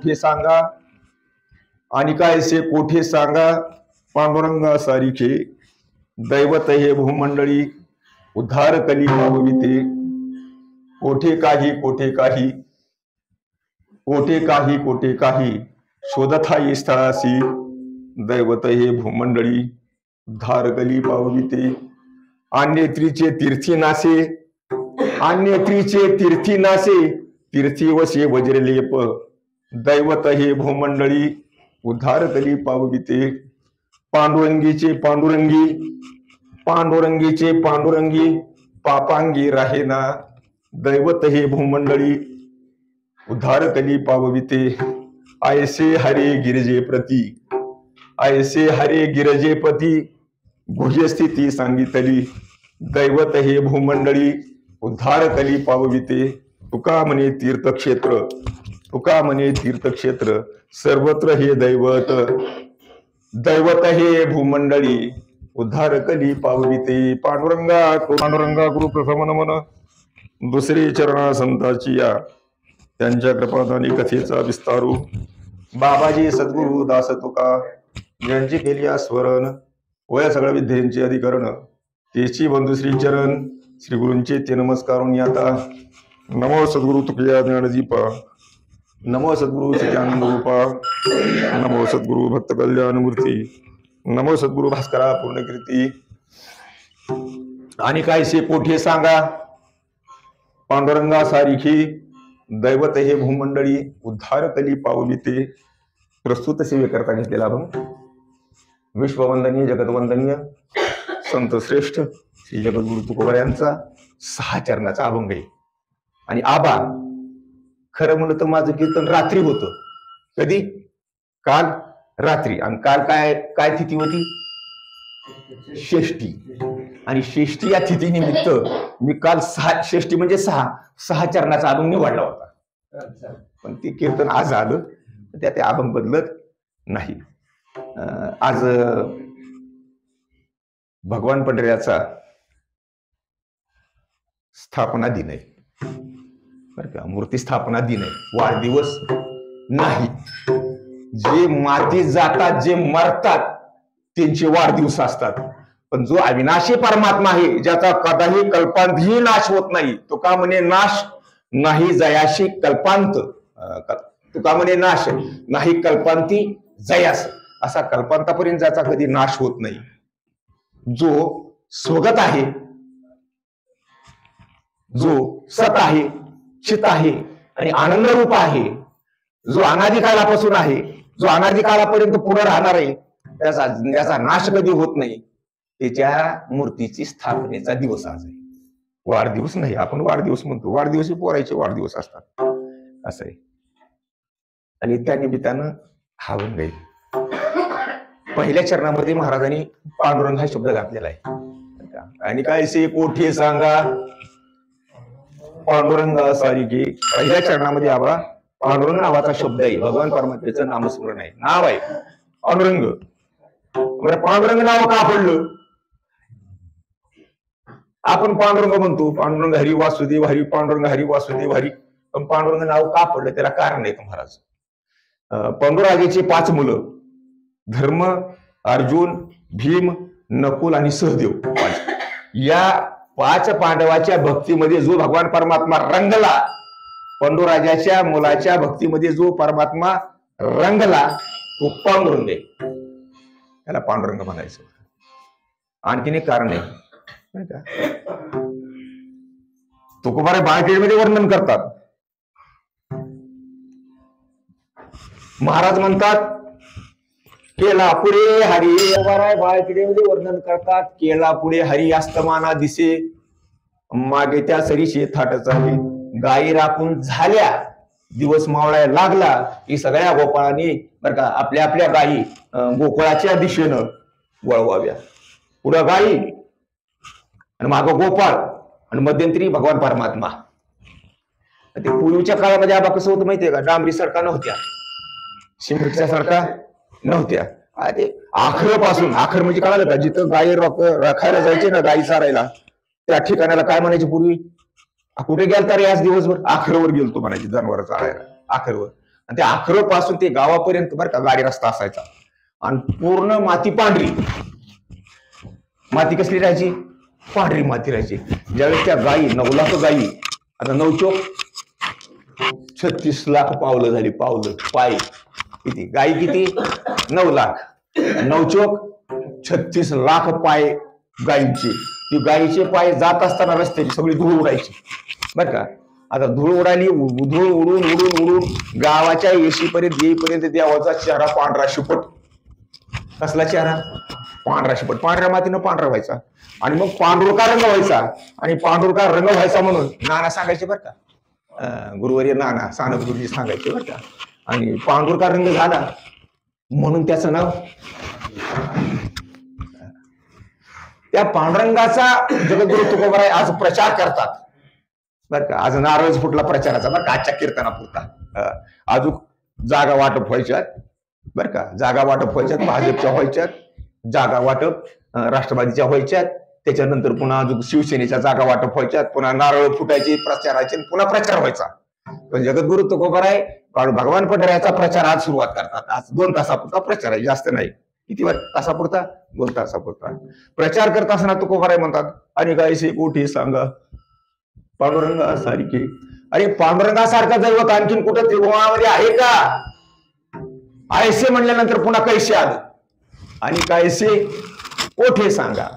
कोठे सांगा, आणि कायसे कोठे सांगा, पांडुरंगा सारिखे दैवत हे भूमंडळी, उद्धार कली पावविते. कोठे काही कोठे काही, कोठे काही कोठे काही, शोधता ये स्थळासी, दैवत हे भूमंडळी, उद्धार कली पावविते. अन्यत्रीचे तीर्थी नासे, अन्यत्रीचे तीर्थी नासे, तीर्थी वसे वज्रलेप, दैवत हे भूमंडळी, उद्धार कली पावविते. पांडुरंगीचे पांडुरंगी, पांडुरंगीचे पांडुरंगी, पापांगी राहेना, दैवत हे भूमंडळी, उद्धार कली पावविते. ऐसे हरे गिरजे प्रती, ऐसे हरे गिरजे पती, भुजस्थिती सांगितली, दैवत हे भूमंडळी, उद्धार कली पावविते. तुका म्हणे तीर्थक्षेत्र, तुका म्हणे तीर्थक्षेत्र, सर्वत्र हे दैवत, दैवत हे भूमंडळी, उद्धार कली पावविते. पांडुरंगा पांडुरंगा गुरु प्रथम नमन. दुसरी चरणा संताची या, त्यांच्या कृपादानी कथेचा विस्तारू. बाबाजी सद्गुरु दास तुका, यांची केली स्मरण, वया सगळ्या विद्येंचे अधिकरण, तेची बंधू श्री चरण, श्री गुरूंचे ते नमस्कारून आता. नमो सद्गुरु तुकया ज्ञानदीपा, नमो सद्गुरु सत्यानंद रूपा, नमो सद्गुरु भक्त कल्याण मूर्ती, नमो सद्गुरु भास्करा पूर्णकीर्ती. आणि कायसे कोठे सांगा, पांडुरंगा सारिखी दैवत हे भूमंडळी, उद्धार कली पावविते. प्रस्तुत सेवेकरता घेतलेला अभंग विश्ववंदनीय जगतवंदनीय संत श्रेष्ठ श्री जगद्गुरु तुकोबा यांचा 6 चरणाचा अभंग आहे. आणि आबा खरं म्हणलं तर माझं कीर्तन रात्री होतं. कधी? काल रात्री. आणि काल काय काय तिथी होती? षष्ठी. आणि षष्ठी या तिथी निमित्त मी काल 6 षष्ठी म्हणजे 6 चरणाचा अभंग निवडला होता. पण ते कीर्तन आज आलं, त्या ते अभंग बदलत नाही. आज भगवान पंढऱ्याचा स्थापना दिन आहे बरं का. मूर्ती स्थापना दिन आहे, वाढदिवस नाही. जे माती जातात, जे मरतात, त्यांचे वाढदिवस असतात. पण जो अविनाशी परमात्मा आहे, ज्याचा कदाही कल्पांतही नाश होत नाही, तो का म्हणे नाश नाही जयाशी कल्पांत, तुका म्हणे नाश नाही कल्पांती जयास, असा कल्पांतापर्यंत ज्याचा कधी नाश होत नाही, जो स्वगत आहे, जो सत आहे, चित आहे आणि आनंद रूप आहे, जो अनादी काळापासून आहे, जो अनादी काळापर्यंत पुढे राहणार आहे, त्याचा नाश कधी होत नाही, त्याच्या मूर्तीची स्थापनेचा दिवस आज आहे. वाढदिवस नाही, आपण वाढदिवस म्हणतो, वाढदिवस पोरायचे वाढदिवस असतात असं आहे. आणि त्या निमित्तानं हा अभंग आहे. पहिल्या चरणामध्ये महाराजांनी पांडुरंग हा शब्द घातलेला आहे. आणि कायसे कोठे सांगा, पांडुरंगा सारिखे. पहिल्या चरणामध्ये आबा पांडुरंग नावाचा शब्द आहे. भगवान परमात्म्याचं नामस्मरण आहे, नाव आहे पांडुरंग. पांडुरंग नाव का पडलं? आपण पांडुरंग म्हणतो, पांडुरंग हरी वासुदेव हरी, पांडुरंग हरी वासुदेव हरी. पण पांडुरंग नाव का पडलं त्याला कारण आहे महाराज. पांडुराजाची 5 मुलं, धर्म, अर्जुन, भीम, नकुल आणि सहदेव, या 5 पांडवाच्या भक्तीमध्ये जो भगवान परमात्मा रंगला, पांडुराजाच्या मुलाच्या भक्तीमध्ये जो परमात्मा रंगला, तो पांडुरंग आहे. त्याला पांडुरंग म्हणायचं. आणखीन एक कारण आहे, तुकोबारे बाळकेडमध्ये वर्णन करतात. महाराज म्हणतात, केला पुढे हरी, बाळकेडमध्ये वर्णन करतात, केला पुढे हरी अस्तमाना दिसे, मागे त्या सरीशे थाट चालली, गायी राखून झाल्या, दिवस मावळायला लागला की सगळ्या गोपाळांनी बरं का आपल्या आपल्या गायी गोकुळाच्या दिशेनं वळवाव्या. पुढं गायी आणि मागं गोपाळ आणि मध्यंतरी भगवान परमात्मा. ते पूर्वीच्या काळामध्ये आबा कसं होतं माहितीये का, डांबरी सडका नव्हत्या, सिमेंटच्या सडका नव्हत्या. ते आखर पासून, आखर म्हणजे कळालं का, जिथं गायी राखायला जायचे ना, गायी चारायला, त्या ठिकाणाला काय म्हणायचे पूर्वी, कुठे गेलता रे आज दिवसभर? आखरवर गेलतो म्हणायचे, जनावर चारायला आखरवर. आणि त्या आखरपासून ते गावापर्यंत बरं का गाडी रस्ता असायचा आणि पूर्ण माती पांढरी. माती कसली राहायची? पांढरी माती राहायची. ज्यावेळेस त्या गायी 9 लाख गायी, आता 9 चोक 36 लाख पावलं झाली. पावलं पाय किती? गायी किती? 9 लाख. 9 चोक 36 लाख पाय गायींचे. ती गायीचे पाय जात असताना रस्त्याची सगळी धूळ उडायची बर का. आता धूळ उडाली. धूळ उडून उडून उडून गावाच्या येशीपर्यंत येईपर्यंत देवाचा चेहरा पांढरा शिपट. कसला चेहरा? पांढरा शिपट. पांढऱ्या मातीनं पांढरा व्हायचा आणि मग पांढुरका रंग व्हायचा. आणि पांढुरका रंग व्हायचा म्हणून नाना सांगायचे बरं का, गुरुवर्य नाना सानप गुरुजी सांगायचे बरं का. आणि पांढुरका रंग झाला म्हणून त्याचं नाव. त्या पांडुरंगाचा जगद्गुरु तुकोबाराय आज प्रचार करतात बर का. आज नारळच फुटला प्रचाराचा बरं का, आजच्या कीर्तनापुरता. अजून जागा वाटप व्हायच्यात बर का. जागा वाटप व्हायच्यात, भाजपच्या व्हायच्यात जागा वाटप, राष्ट्रवादीच्या व्हायच्यात. त्याच्यानंतर पुन्हा अजून शिवसेनेच्या जागा वाटप व्हायच्यात. पुन्हा नारळ फुटायचे, प्रचाराचे, पुन्हा प्रचार व्हायचा. पण जगद्गुरु तुकोबाराय भगवान पंढऱ्याचा प्रचार आज सुरुवात करतात. आज 2 तासापुरता प्रचार आहे, जास्त नाही. किती तासापुरता? 2 तासापुरता प्रचार करत असताना तुकोबाराय म्हणतात, आणि गायसे कोठी सांगा पांडुरंगा सारखे. अरे पांडुरंगासारखा दैवत आणखीन कुठं त्रिभुवनामध्ये आहे का? आयसे म्हणल्यानंतर पुन्हा कैसे आलं, आणि कैसे कोठे सांगा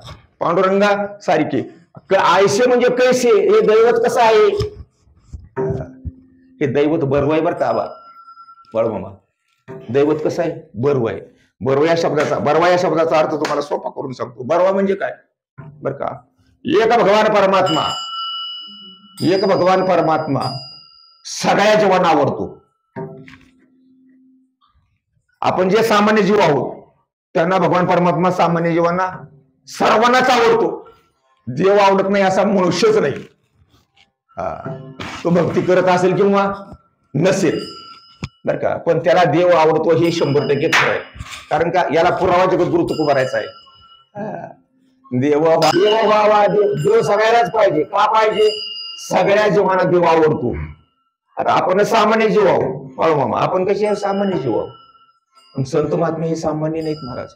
पांडुरंगा सारखे. आयसे म्हणजे कैसे, हे दैवत कसं आहे? हे दैवत बर्व आहे बरं का आबा बाळमामा. दैवत कसं आहे? बर्व आहे. बर्वा या शब्दाचा अर्थ तुम्हाला सोपा करून सांगतो. बर्वा म्हणजे काय बर का? एक भगवान परमात्मा, एक भगवान परमात्मा सगळ्या जीवांना आवडतो. आपण जे सामान्य जीव आहोत त्यांना भगवान परमात्मा सामान्य जीवांना सर्वांनाच आवडतो. देव आवडत नाही असा मनुष्यच नाही. तो भक्ती करत असेल किंवा नसेल बर का, पण त्याला देव आवडतो हे 100% खरं आहे. कारण का? याला पुरावा जगद्गुरु तुकोबारायचा आहे. देव सगळ्यालाच पाहिजे. का पाहिजे? सगळ्या जीवांना देव आवडतो. आता आपण सामान्य जीव आहोत मामा, आपण कसे सामान्य जीव आहोत. पण संत महात्मे हे सामान्य नाहीत महाराज.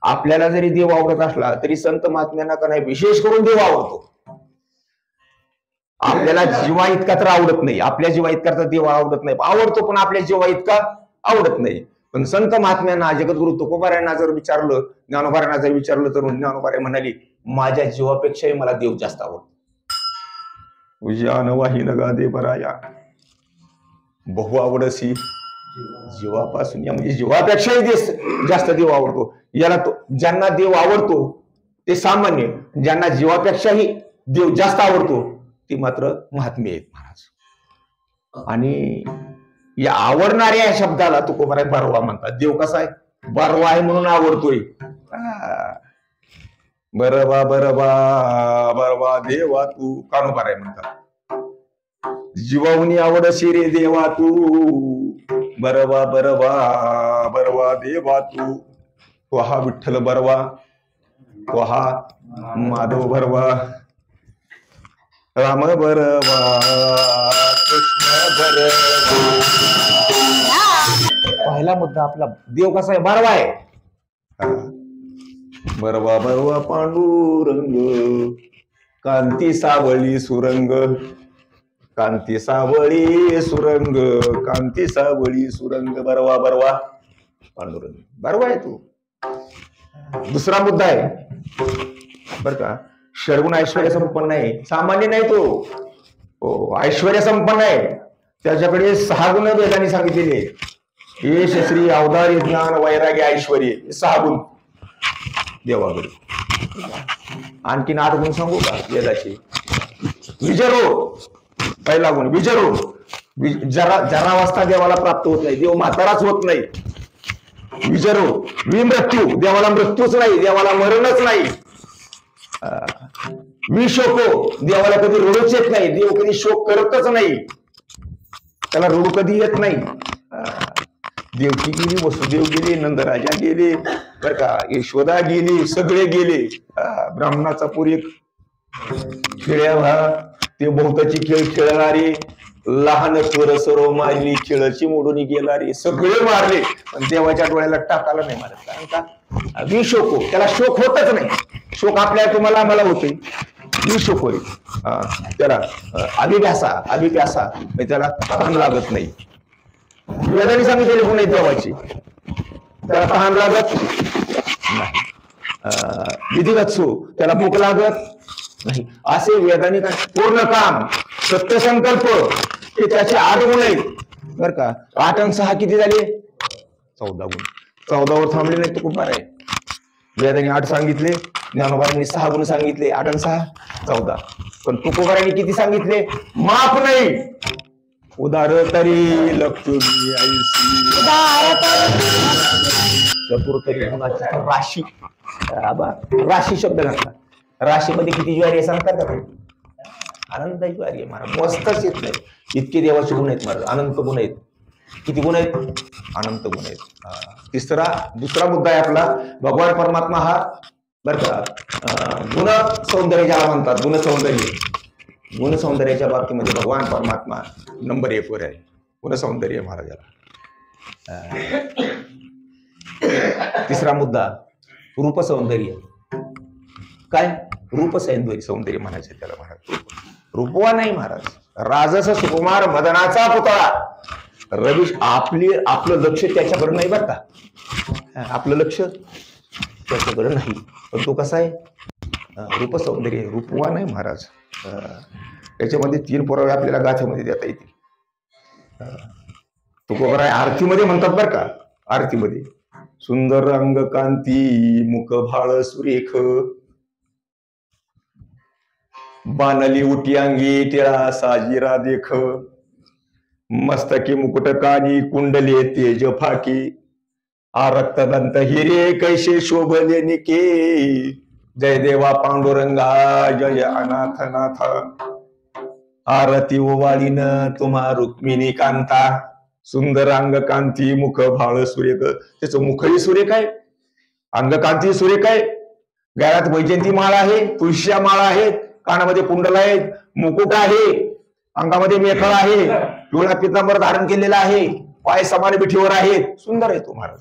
आपल्याला जरी देव आवडत असला तरी संत महात्म्यांना का नाही विशेष करून देव आवडतो. आपल्याला जीवा इतका तर आवडत नाही, आपल्या जीवा इतका तर देव आवडत नाही. आवडतो पण आपल्या जीवा इतका आवडत नाही. पण संत महात्म्यांना जगद्गुरु तुकोबारायांना जर विचारलं, ज्ञानोबारायांना जर विचारलं तर ज्ञानोबाराय म्हणाली, माझ्या जीवापेक्षाही मला देव जास्त आवडतो. वाही नगा दे बराया बहु आवडसी जीवापासून, या म्हणजे जीवापेक्षाही जास्त देव आवडतो. याला तो ज्यांना देव आवडतो ते सामान्य, ज्यांना जीवापेक्षाही देव जास्त आवडतो ती मात्र महात्मे आहेत महाराज. आणि या आवडणाऱ्या शब्दाला तुकोबाराय बर्वा म्हणतात. देव कसा आहे? बर्वा आहे म्हणून आवडतोय. बरवा बरवा बरवा देवा तू, कानोबाराय म्हणतात. जीवाहुनी आवडशी रे देवा तू, बरवा बरवा बरवा देवा तू. तो हा विठ्ठल बरवा, तो हा माधव बरवा, राम बरवा कृष्ण बरवा. पहिला मुद्दा आपला, देव कसा आहे? बरवा आहे. बरवा बरवा पांडुरंग, कांती सावळी सुरंग, कांती सावळी सुरंग, कांती सावळी सुरंग. बरवा बरवा पांडुरंग, बरवा आहे तू. दुसरा मुद्दा आहे बर का, षडगुण ऐश्वर्य संपन्न आहे, सामान्य नाही तो. हो, ऐश्वर्य संपन्न आहे. त्याच्याकडे 6 गुण वेदांनी सांगितलेले. यश श्री अवधारी ज्ञान वैराग्य ऐश्वर्य, 6 गुण देवाकडे. आणखीन 8 गुण सांगू का वेदाचे? विजरो पहिला गुण, विजरो. जरावस्था देवाला प्राप्त होत नाही, देव म्हाताराच होत नाही. विजरो. विमृत्यू, देवाला मृत्यूच नाही, देवाला मरणच नाही. विशोको, देवाला कधी रडूच येत नाही, देव कधी शोक करतच नाही, त्याला रडू कधी येत नाही. देवकी गेली, वसुदेव गेले, नंदराजा गेले बर का, यशोदा गेली, सगळे गेले. ब्राह्मणाचा पुरी खेळ्या, ते बहुताची खेळ खेळणारे लहान थोर सर्व मारली, खेळची मोडून गेला रे. सगळे मारले पण देवाच्या डोळ्याला टाकाला नाही मारत. कारण का विशोक, त्याला शोक होतच नाही. शोक आपल्या तुम्हाला आम्हाला होतोय, विशोक होईल त्याला. अभिप्यासा म्हणजे त्याला तहान लागत नाही. वेदांनी सांगितलेले गुण आहेत देवाची, त्याला तहान लागत नाही. विधिवत्सु, त्याला भूक लागत नाही. असे वेदांनी पूर्ण काम, सत्य संकल्प, हे त्याचे 8 गुण आहेत बर का. 8 आणि 6 किती झाले? 14 गुण. 14 वर थांबले नाही तर खूप बरं आहे. वेदांनी 8 सांगितले, ज्ञानोबांनी 6 गुण सांगितले. 8 आणि 6 14. पण तुकोबारांनी किती सांगितले? माप नाही. उदार तरी लक्ष्मी आईसी, चतुर तरी गुणाची राशी. राशी शब्द घातला. राशीमध्ये किती ज्वारी आहे सांगतात का? अनंत ज्वारी आहे महाराज, मस्तच येत नाही इतके देवाचे गुण आहेत महाराज. अनंत गुण आहेत. किती गुण आहेत? अनंत गुण आहेत. दुसरा मुद्दा आहे आपला, भगवान परमात्मा हा बर का गुण सौंदर्य ज्याला म्हणतात. गुण सौंदर्याच्या बाबतीमध्ये भगवान परमात्मा नंबर 1 वर आहे. गुण सौंदर्य महाराजाला. तिसरा मुद्दा रूप सौंदर्य. काय? रूप सौंदर्य म्हणायचं त्याला महाराज. रूपवा नाही महाराज. राजस सुकुमार मदनाचा पुतळा. रवीश आपलं लक्ष त्याच्याकडे नाही बरं का. आपलं लक्ष त्याच्याकडे नाही. पण तो कसा आहे? रूप सौंदर्य, रूपवा नाही महाराज. त्याच्यामध्ये 3 पुरावे आपल्याला गाथेमध्ये देता येतील. तुकोबराय आरतीमध्ये म्हणतात बरं का. आरतीमध्ये सुंदर अंग कांती, मुख भाळ सुरेख, बानली उटी अंगी टिळा साजिरा देख, मस्तकी मुकुट कानी कुंडले तेज फाकी, आरक्त दंत हिरे कैसे शोभले निके, जय देवा पांडुरंगा जय अनाथनाथ, आरती ओवाळीन तुम्हा रुक्मिणी कांता, सुंदर अंग कांती मुख भाळ सुरेख. त्याचं मुखही सुरेख आहे, अंगकांती सुरेख आहे. गळ्यात वैजयंती माळ आहे, तुळशीच्या माळा आहेत, कानामध्ये कुंडल आहेत, मुकुट आहे, अंगामध्ये मेखळ आहे, पिवळा पितांबर धारण केलेला आहे, पाय समान बिठीवर आहेत. सुंदर आहे तो महाराज.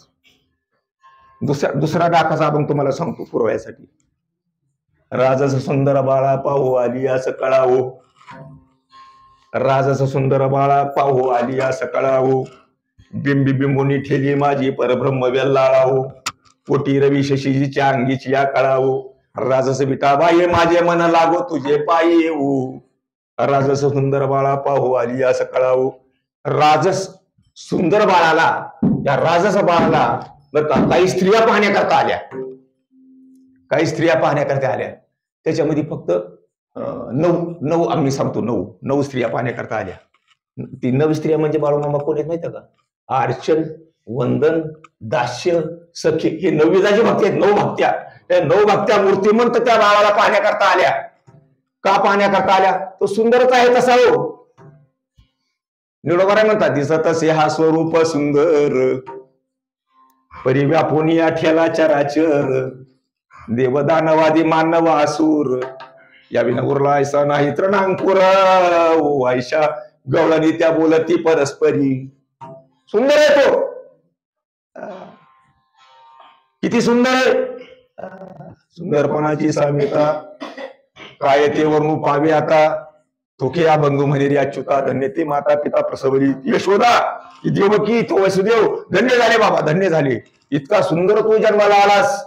दुसरा डाकाचा आपण तुम्हाला सांगतो पुरवायसाठी. राजस सुंदर बाळा पाहू आली असं कळावो, राजस सुंदर बाळा पाहू आली असं कळावो, बिंबी बिंबुनी ठेली माझी परब्रह्म वेल्लाळावो, कोटी रवी शशीच्या अंगीची या कळावो, राजस विटाबाई माझे मन लागो तुझे पायी येऊ, राजस सुंदर बाळा पाहू आली असं कळावो. राजस सुंदर बाळाला, या राजस बाळाला बर का काही स्त्रिया पाहण्याकरता आल्या. काही स्त्रिया पाहण्याकरता आल्या. त्याच्यामध्ये फक्त 9 आम्ही सांगतो 9 स्त्रिया पाहण्याकरता आल्या. ती 9 स्त्रिया म्हणजे बाळूमामा कोण आहेत माहिती का? अर्चन, वंदन, दास्य, सखी, हे 9 भक्ती आहेत. 9 भक्त्या. त्या 9 भक्त्या मूर्तिमंत त्या बाळाला पाहण्याकरता आल्या. का पाहण्याकरता आल्या? तो सुंदरच आहे तसा हो. निडोबाराय म्हणतात दिसत असे हा स्वरूप सुंदर, परिव्यापुनी आठ्याला चराचर, देवदानवादी मानव असुर, या विना उरला ऐसा नाही तृणांकुर, ओ आयशा गवळणी त्या बोलती परस्परी. सुंदर आहे तो. किती सुंदर आहे. सुंदरपणाची साम्यता काय ते वर्ण पावे आता, थोके या बंधू म्हणे अच्युता, धन्य ते माता पिता प्रसवली यशोदा, की देवकी तो वसुदेव, धन्य झाले बाबा, धन्य झाले. इतका सुंदर तू जन्माला आलास.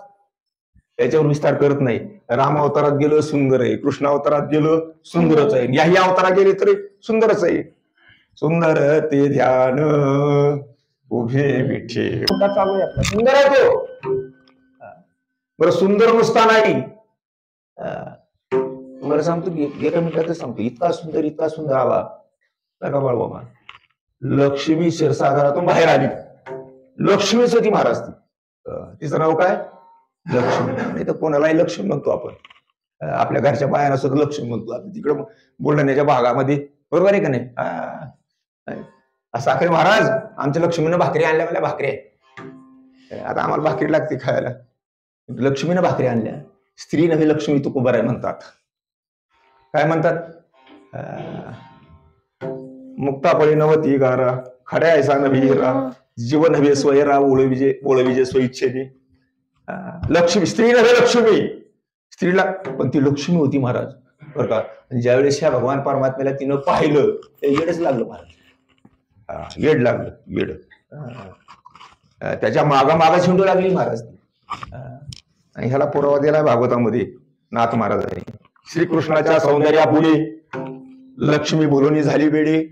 त्याच्यावर विस्तार करत नाही. राम अवतारात गेलं सुंदर आहे, कृष्ण अवतारात गेलं सुंदरच आहे, याही अवतारात गेले तरी सुंदरच आहे. सुंदर ते ध्यान उभे विठे चालू आहे आपला. सुंदर आहे तो. बरं सुंदर नुसता नाही, मला सांगतो की 1 मिनिटातच सांगतो. इतका सुंदर आवा का बाळबाबा. लक्ष्मी क्षीरसागरातून बाहेर आली. लक्ष्मीच होती महाराज ती. तिचं नाव काय? लक्ष्मी. नाही तर कोणालाही लक्ष्मी म्हणतो आपण. आपल्या घरच्या बायांना सुद्धा लक्ष्मी म्हणतो. आता तिकडं बुलढाण्याच्या भागामध्ये बरोबर आहे का नाही? साखरे महाराज आमच्या लक्ष्मीनं भाकरी आणल्या, मला भाकरी आहे. आता आम्हाला भाकरी लागते खायला. लक्ष्मीनं भाकरी आणल्या. स्त्री नव्हे लक्ष्मी तुकोबाराय म्हणतात. काय म्हणतात? मुक्तापळी नवती गारा खड्या ऐसा नभीरा जीवन हवे स्वयरा ओळविजे स्वइच्छेने. लक्ष्मी स्त्री नव्हे लक्ष्मी, स्त्रीला पण ती लक्ष्मी होती महाराज बरं का. ज्यावेळेस ह्या भगवान परमात्म्याला तिनं पाहिलं ते येडच लागलं महाराज. येड लागलं येड. त्याच्या मागा झेंडू लागली महाराज. आणि ह्याला पुरावा दिला भागवतामध्ये नाथ महाराजांनी. श्रीकृष्णाच्या सौंदर्यापुढे लक्ष्मी बोलवणी झाली वेडे,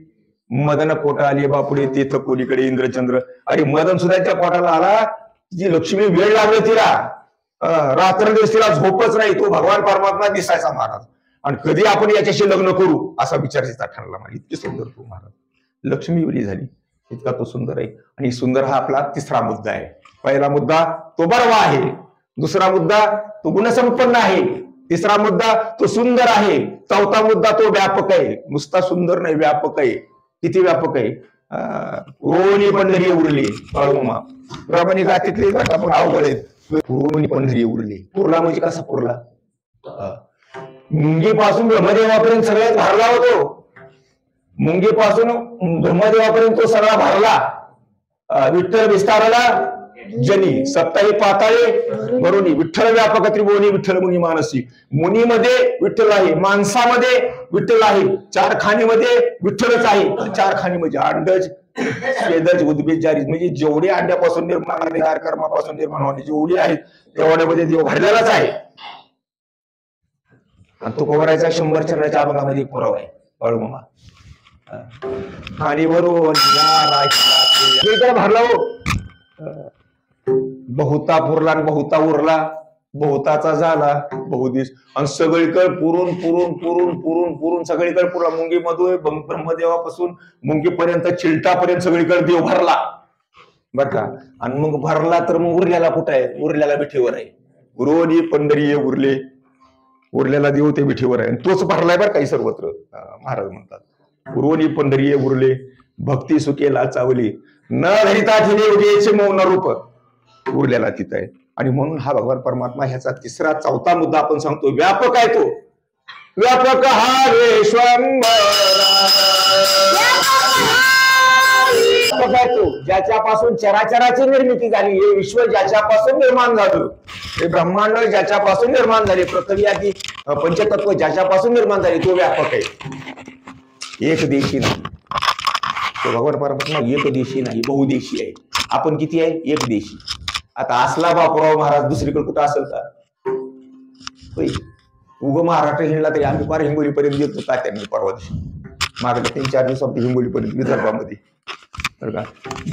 मदन पोटा आली बापुडे तेथ कोलीकडे इंद्रचंद्र. अरे मदन सुद्धा त्या पोटाला आला, जी लक्ष्मी वेळ लागली तिला. रात्रंदिवस तिला झोपच नाही. तो भगवान परमात्मा दिसायचा महाराज. आणि कधी आपण याच्याशी लग्न करू असा विचार तिचा ठरला महाराज. इतकी सुंदर तो महाराज. लक्ष्मी वेळी झाली, इतका तो सुंदर आहे. आणि सुंदर हा आपला तिसरा मुद्दा आहे. पहिला मुद्दा तो बर्वा आहे, दुसरा मुद्दा तो गुणसंपन्न आहे, तिसरा मुद्दा तो सुंदर आहे, चौथा मुद्दा तो व्यापक आहे. नुसता सुंदर नाही, व्यापक आहे. किती व्यापक आहे. रोणी पंढरी उरली बाळूमा प्रमाणे गातीतले गाठा पण अवघड आहेत. रोणी पंढरी उरली. पुरला म्हणजे कसा पुरला. मुंगीपासून ब्रह्मदेवापर्यंत सगळ्यात भरला होतो. मुंगीपासून ब्रह्मदेवापर्यंत तो सगळा भरला. विठ्ठल विस्तारला जनी सप्ताही पाताळे भरुनी विठ्ठल व्यापक त्रिभुवनी विठ्ठल मुनी मानसी. मुनीमध्ये विठ्ठल आहे, माणसामध्ये विठ्ठल आहे, चार खाणीमध्ये विठ्ठलच आहे. चार खाणी म्हणजे अंडज स्वेदज उद्भिज जारी म्हणजे जेवढे अंड्यापासून निर्माण कर्मापासून निर्माण होणे जेवढे आहेत तेवढ्यामध्ये देव भरलेलाच आहे. आणि तो कोरायचा 100 चरणाच्या अभंगामध्ये पुरावा आहे बाळूमामा. खाणी भरून भरला हो. बहुता पुरला आणि बहुता उरला, बहुताचा झाला बहुदिस. आणि सगळीकडे पुरून पुरून पुरून पुरून पुरून सगळीकडे पुरला. मुंगीमध्ये ब्रह्मदेवापासून मुंगीपर्यंत चिलटापर्यंत सगळीकडे देव भरला बर का. आणि मग भरला तर मग उरल्याला कुठं आहे. उरल्याला विठेवर आहे. रोनी पंढरी उरले, उरलेला देव ते विठेवर आहे. तोच भरलाय बरं काही सर्वत्र महाराज म्हणतात. रोनी पंढरी उरले भक्ती सुखेला चावली न धरिता ठेवी उद्याचे मौन रूप. उरलेला तिथं आहे. आणि म्हणून हा भगवान परमात्मा ह्याचा तिसरा चौथा मुद्दा आपण सांगतो. व्यापक आहे तो. व्यापक हा व्यापक आहे तो. ज्याच्यापासून चराचराची निर्मिती झाली. हे विश्व ज्याच्यापासून निर्माण झालं, हे ब्रह्मांड ज्याच्यापासून निर्माण झाले, पृथ्वी आदी पंचतत्व ज्याच्यापासून निर्माण झाले, तो व्यापक आहे. एक देशी नाही तो भगवान परमात्मा. एक देशी नाही, बहुदेशी आहे. आपण किती आहे. एक देशी. आता असला बापूराव महाराज दुसरीकडे कुठं असेल का. उग महाराष्ट्र हिंडला तरी आम्ही फार हिंगोलीपर्यंत गेलो का. त्यांनी परवा दिवशी मागल्या 3-4 दिवसात हिंगोलीपर्यंत विदर्भामध्ये तर का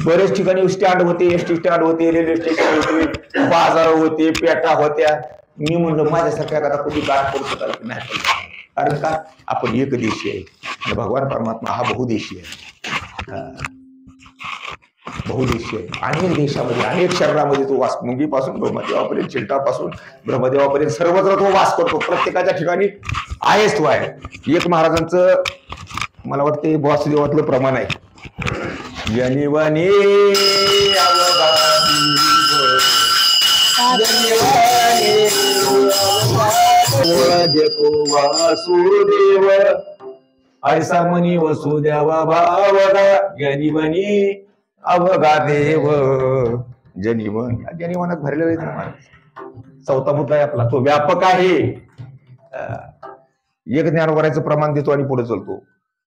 बरेच ठिकाणी स्टँड होते, एसटी स्टँड होते, रेल्वे स्टेशन होते, बाजार होते, पेटा होत्या. मी म्हणलं माझ्यासारख्या एखादा कुठे गाठ पडू शकला की नाही पडला. कारण का आपण एक देशी आहे आणि भगवान परमात्मा हा बहुदेशी आहे. बहुदेशी आहे. अनेक देशामध्ये अनेक शहरामध्ये तो वास. मुंगीपासून ब्रह्मदेवापर्यंत चिलटापासून ब्रह्मदेवापर्यंत सर्वत्र तो वास करतो. प्रत्येकाच्या ठिकाणी आहेच तो आहे. एक महाराजांचं मला वाटते वासुदेवातलं प्रमाण आहे. जनिवने वासुदेव ऐसा मनी वसुदेवा भावना जनिवनी अवघा देव. जनिवन जनिवनात भरलेलं आहे. चौथा मुद्दा आहे आपला. तो व्यापक आहे. एक ज्ञानोबरायचं प्रमाण देतो आणि पुढे चलतो.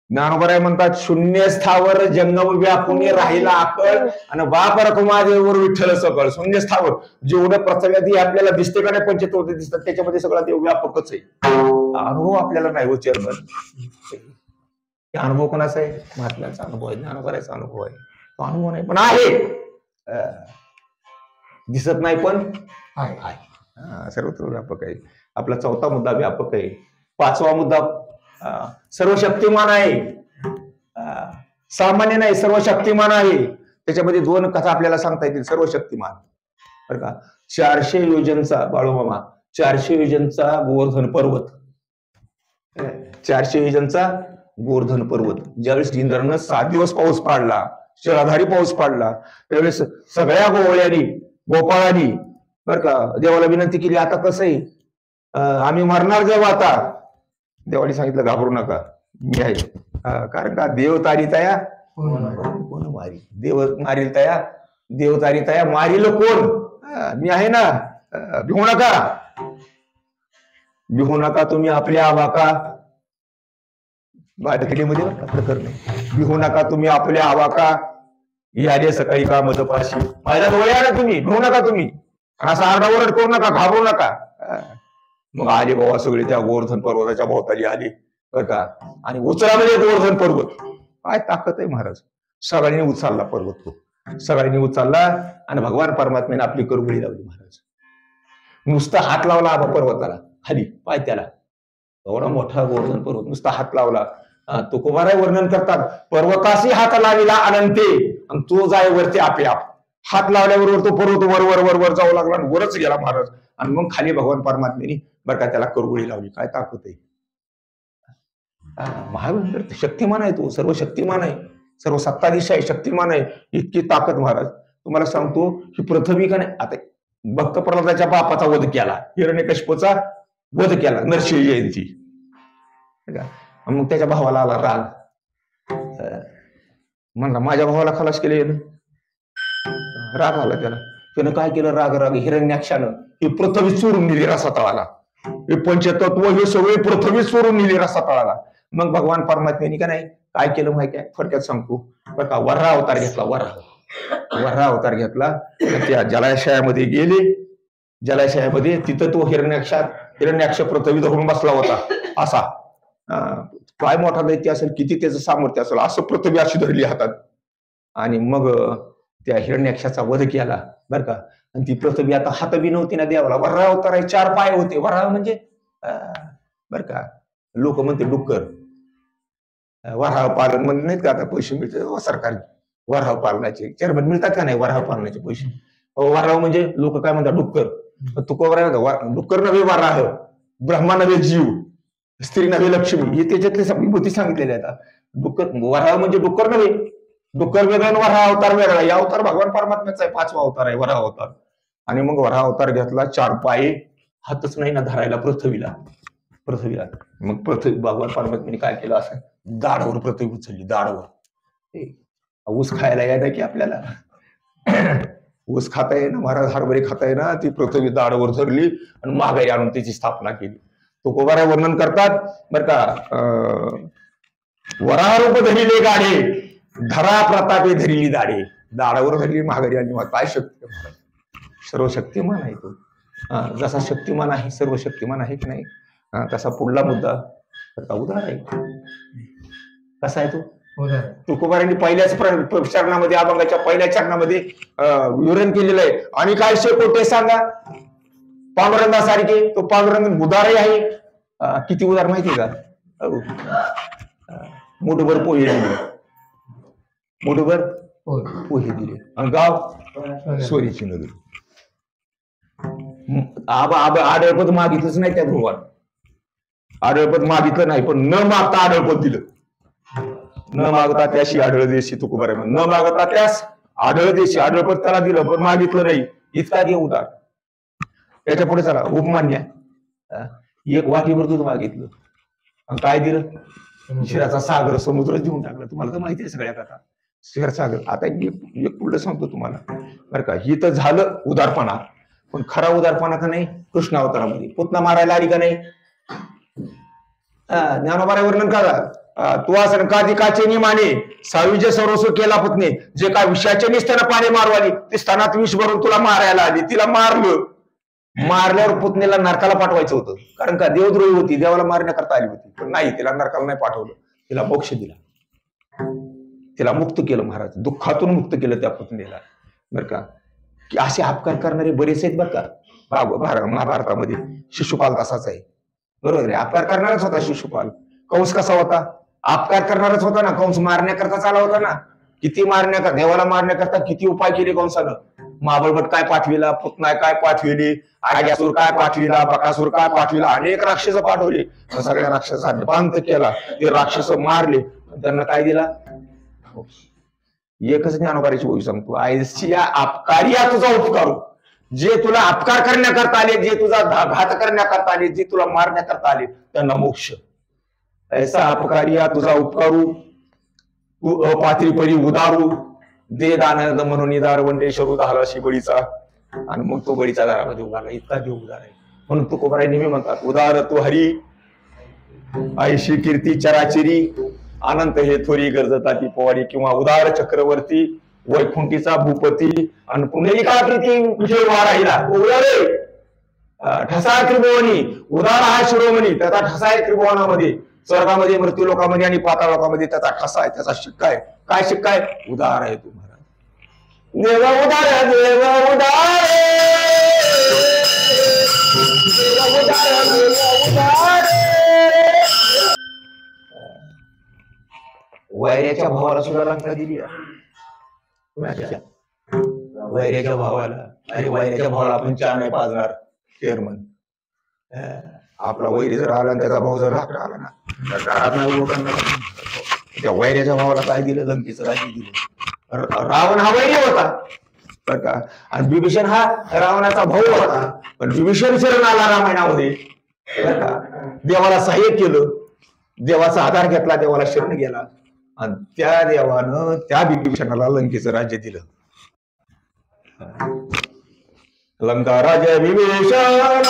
ज्ञानोबराय म्हणतात शून्य स्थावर जंगम व्यापून राहिला आकळ आणि बाप रखुमादेवर विठ्ठल सकळ. शून्य स्थावर जेवढं पृथ्वी आपल्याला दिसते का नाही पंचतत्व दिसतात त्याच्यामध्ये सगळा देव व्यापकच आहे. अनुभव आपल्याला नाही हो चेअरमन. अनुभव कोणाचा आहे. महात्म्याचा अनुभव आहे, ज्ञानोबरायचा अनुभव आहे. तो अनुभव नाही पण आहे. दिसत नाही पण आहे. सर्वत्र व्यापक आहे. आपला चौथा मुद्दा व्यापक आहे. पाचवा मुद्दा सर्वशक्तिमान आहे. सामान्य नाही, सर्वशक्तिमान आहे. त्याच्यामध्ये 2 कथा आपल्याला सांगता येतील. सर्वशक्तिमान बरं का. 400 योजनचा बाळूमामा 400 योजनचा गोवर्धन पर्वत. 400 योजनचा गोवर्धन पर्वत. ज्यावेळेस इंद्रानं 7 दिवस पाऊस पाडला, शराधारी पाऊस पाडला, त्यावेळेस सगळ्या गोपाळांनी बर का देवाला विनंती केली. आता कसं आहे आम्ही मरणार जेव्हा आता. देवाने सांगितलं घाबरू नका, मी आहे. कारण का देव तारी तया कोण मारी, देव मारील तया देव तारी तया मारील कोण. मी आहे ना, भिवू नका, भिवू नका तुम्ही आपल्या आवाका. बाटकीमध्ये प्रकरण भिवू नका तुम्ही आपल्या आवाका, याले सकाळी का मदपाशी. माझ्या डोळे ना तुम्ही, भिवू नका तुम्ही, असा आरडाओरड करू नका, घाबरू नका. मग आले बाबा सगळे त्या गोवर्धन पर्वताच्या भोवताली आले बर का, आणि उचला म्हणजे गोवर्धन पर्वत. काय ताकद आहे महाराज. सगळ्यांनी उचलला पर्वत तो, सगळ्यांनी उचलला आणि भगवान परमात्म्याने आपली करगुळी लावली महाराज. नुसता हात लावला आबा पर्वताला खाली पाय त्याला, एवढा मोठा गोवर्धन पर्वत नुसता हात लावला. तुकोबाराय वर्णन करतात, पर्वताशी हात लाविला अनंते, आणि तो जाय वरती आपोआप. हात लावल्याबरोबर तो पर्वत वर वर वर वर जाऊ लागला आणि वरच गेला महाराज. आणि मग खाली भगवान परमात्म्याने बरं का त्याला करगुळी लावली. काय ताकद आहे. महावीर शक्तिमान आहे, तो सर्व शक्तिमान आहे, सर्व सत्ताधीश आहे, शक्तिमान आहे. इतकी ताकद महाराज. तुम्हाला सांगतो ही पृथ्वी का नाही, आता भक्त प्रल्हादाच्या बापाचा वध केला, हिरण्यकश्यपूचा वध केला नरसिंह जयंती. मग त्याच्या भावाला आला राग, म्हणला माझ्या भावाला खलास केले, राग आला त्याला. त्यानं काय केलं, राग राग हिरण्याक्षानं ही पृथ्वी चोरून नेली रसातळाला. हे पंचतत्व हे सगळे पृथ्वी चोरून नेली रसातळाला. मग भगवान परमात्म्याने का नाही काय केलं माहिती आहे, थोडक्यात सांगतो बरं का. वराह अवतार घेतला, वराह अवतार घेतला. त्या जलाशयामध्ये गेले, जलाशयामध्ये तिथं तो हिरण्याक्ष पृथ्वी धरून बसला होता असा. काय मोठा दैत्य असेल, किती त्याचं सामर्थ्य असेल, असं पृथ्वी अशी धरली हातात. आणि मग त्या हिरण्याक्षाचा वध केला बरं का. आणि ती पृथ्वी आता हात बी नव्हती ना देवाला. वराह अवतार 4 पाय होते. वराह म्हणजे बरं का, लोक म्हणते डुक्कर. वराह पालन म्हणजे नाहीत का आता पैसे मिळतात सरकारी वराह पालनाचे, चेअरमन मिळतात का नाही वराह पालनाचे पैसे. वराह म्हणजे लोक काय म्हणतात डुक्कर. डुक्कर नव्हे वराह, ब्रह्मा नव्हे जीव, स्त्री नव्हे लक्ष्मी, हे त्याच्यातले विभूती सांगितलेले आहेत. डुक्कर वराह म्हणजे डुक्कर नव्हे, डुक्कर वेगळा आणि वराह अवतार वेगळा. या अवतार भगवान परमात्म्याचा आहे, 5वा अवतार आहे वराह अवतार. आणि मग वराह अवतार घेतला, 4 पाय, हातच नाही ना धरायला पृथ्वीला. मग पृथ्वी भगवान परमात्म्याने काय केलं, असं दाढवर पृथ्वी उचलली, दाढवर. ऊस खायला यायला की आपल्याला ऊस खाता येईना महाराज, हरभरे खाता येईना, ती पृथ्वी दाढवर धरली आणि माघारी आणून त्याची स्थापना केली. तुकोबाराय वर्णन करतात बर का, वराह रूप धरिले गाडे, धरा प्रतापे धरिली दाढे. दाढावर धरली, माघारी आणली. काय शक्ती महाराज, सर्व शक्तिमान आहे तो. जसा शक्तिमान आहे, सर्व शक्तिमान आहे की नाही, तसा पुढला मुद्दा उदार आहे. कसा आहे तो तुकोबारांनी पहिल्याच चरणामध्ये, अभंगाच्या पहिल्या चरणामध्ये विवरण केलेलं आहे. आणि काय शेकोटे सांगा पांडुरंगासारखे, तो पांडुरंग उदारही आहे. किती उदार माहितीये का, मुठभर पोहे दिले, मुठभर पोहे दिले, आणि गाव सोरीची नगरी. आडळपद मागितलंच नाही त्या ध्रुवात, आडळपद मागितलं नाही, पण न मागता आडळपद दिलं. न मागता त्याशी आढळ देशी तुकोबाराय, न मागता त्यास आढळ देशी, आढळपद त्याला दिलं पण मागितलं नाही. इतका घे उदार. त्याच्या पुढे चला उपमान्य, 1 वाटीभर दूध मागितलं आणि काय दिलं, क्षीराचा सागर, समुद्र देऊन टाकला. तुम्हाला तर माहिती आहे सगळ्या कथा, क्षीरसागर. आता एक पुढलं सांगतो तुम्हाला बरं का. ही तर झालं उदारपणा, पण खरा उदारपणा का नाही कृष्णावतारामध्ये. पुतना मारायला आली का नाही, ज्ञानोबाराय वर्णन करा. तू असं काधी काचे माने साविजे सर्वस्व केला पुतणे, जे काय विषयाच्या निष्ठानं पाणी मारवाली, ते स्थानात विष भरून तुला मारायला आली. तिला मारलं, मारल्यावर पुतणीला नरकाला पाठवायचं होतं, कारण का देवद्रोही होती, देवाला मारण्याकरता आली होती. पण नाही, तिला नरकाला नाही पाठवलं, तिला मोक्ष दिला, तिला मुक्त केलं महाराज, दुःखातून मुक्त केलं त्या पुतणीला बरं का. की असे अपकार करणारे बरेच आहेत बरं का महाभारतामध्ये. शिशुपाल तसाच आहे, बरोबर आहे. अपकार करणारच होता शिशुपाल. कंस कसा होता, अपकार करणारच होता ना. कंस मारण्याकरता चाला होता ना. किती मारण्याकरता, देवाला मारण्याकरता किती उपाय केले कंसानं. महाबळभट काय पाठविला, पुतना काय पाठविली, आग्यासूर काय पाठविला, बकासूर काय पाठविला, अनेक राक्षस पाठवले. सगळ्या राक्षसांनी पांत केला, ते राक्षस मारले, त्यांना काय दिला, एकच ज्ञानोबाराची गोष्ट सांगतो. आयशी अपकारी तुझा उपकारू, जे तुला अपकार करण्याकरता आले, जे तुझा घात करण्याकरता आले, जे तुला मारण्याकरता आले, त्यांना मोक्ष. ऐसा अपकारिया तुझा उपकारू, तू अपात्री परी उदारू, दे दानंद म्हणून दारवंडेश्वर झाला शिबळीचा. आणि मग तो बळीचा दारामध्ये उभारला. इतका देव उदार आहे. म्हणून तुकोबाराय नेहमी म्हणतात, उदार तू हरी आयशी कीर्ती चराचिरी, अनंत हे थोरी गरजता ती पोवारी. किंवा उदार चक्रवर्ती वैकुंठीचा भूपती आणि पुंडलिका प्रीती विषय राहिला उदारे ठसा त्रिभुवनी. उदार हा शिरोमणी, त्याचा ठसा आहे त्रिभुवनामध्ये, स्वर्गामध्ये, मृत्यू लोकामध्ये आणि पाताळ लोकामध्ये त्याचा ठसा आहे, त्याचा शिक्का आहे. काय शिक्का आहे? उदार आहे तू महाराज. देव उदार, देव उदार, देव उदार, देव उदार. वैऱ्याच्या भावाला सुद्धा लंका दिली. वैऱ्याच्या भावाला, अरे वैऱ्याच्या भावाला आपण चहा नाही पाजणार चेअरमन. आपला वैरी जर आला त्याचा भाऊ जर राखला आला ना, तर घरात नाही उभं करणार. त्या वैऱ्याच्या भावाला काय दिलं? लंकेचं राज्य दिलं. रावण हा वैरी होता बर का, आणि विभीषण हा रावणाचा भाऊ होता. पण विभीषण शरण आला रामायणामध्ये बर का, देवाला सहाय्य केलं, देवाचा आधार घेतला, देवाला शरण गेला, आणि त्या देवानं त्या विभीषणाला लंकेचं राज्य दिलं. लंका राजा विभीषण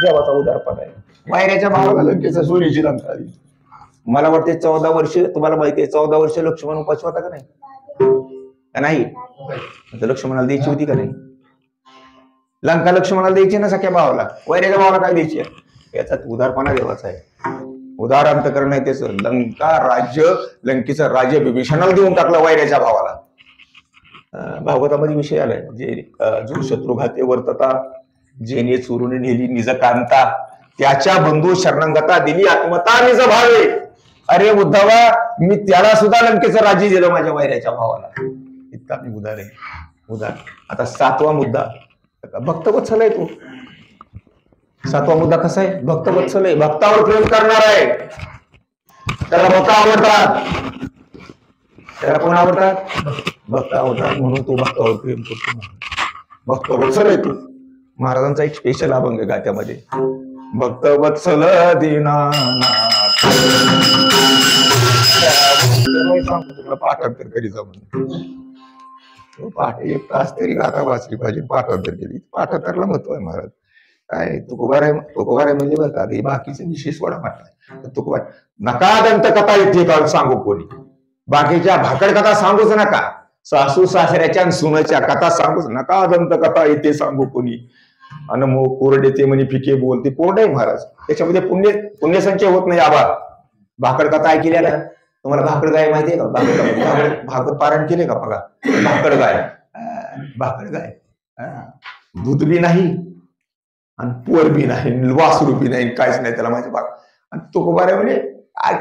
देवाचा उदारपण आहे. वैऱ्याच्या भावाला लंकेचा सूर्याची लंका आली. मला वाटते 14 वर्ष, तुम्हाला माहिती आहे 14 वर्ष लक्ष्मण उपाशी होता का नाही? लक्ष्मणाला द्यायची होती का नाही? लंका लक्ष्मणाला द्यायची ना सख्या भावाला, वैऱ्याच्या भावाला काय द्यायची? याचा उदारपणा देवाचा आहे. उदार अंतकरण आहे त्याचं. लंका राज्य, लंकेचं राज्य विभीषणाला देऊन टाकलं वैऱ्याच्या भावाला. भागवतामध्ये विषय आलाय, जे जो शत्रुघाते वर्तता, जेने चोरून नेली निज कांता, त्याच्या बंधू शरणांगता दिली आत्मता निज भावे. अरे उद्धवा, मी त्याला सुद्धा लंकेचं राज्य दिलं माझ्या वैऱ्याच्या भावाला. इतका मी उदार आहे. उदार. आता 7वा मुद्दा, भक्तवत्सल आहे तू. 7वा मुद्दा कसा आहे? भक्तवत्सल आहे, भक्तावर प्रेम करणार आहे. त्याला भक्त आवडतात. त्याला कोण आवडतात? भक्त आवडतात, म्हणून तो भक्तावर प्रेम करतो. भक्तवत्सल आहे तू. महाराजांचा एक स्पेशल अभंग गात्यामध्ये, भक्तवत्सल दीनानाथ, पाठांतर करी जाऊन पाठ 1 तास तरी गाता वाचली पाहिजे. पाठांतर केली, पाठांतरला महत्व आहे महाराज. काय तुकोबाराय म्हणजे बरं का, बाकीचे विशेष वडा म्हटलाय. तुकोबार नका दंत कथा येते का सांगू कोणी, बाकीच्या भाकड कथा सांगूच नका. सासू सासऱ्याच्या सुनाच्या कथा सांगूच नका. दंत कथा येते सांगू कोणी. आणि मग कोरडे ते म्हणे फिके बोलते. कोरड आहे महाराज, त्याच्यामध्ये पुण्यसंचय होत नाही. आबा भाकड कथा ऐकलेला तुम्हाला? भाकड गाय माहिती आहे का? भाकड पारायण केले का? बघा, भाकड गाय दूध बी नाही आणि पोर बी नाही, वासरू बी नाही, काहीच नाही त्याला माझ्या बाग. आणि तुकोबाराय म्हणे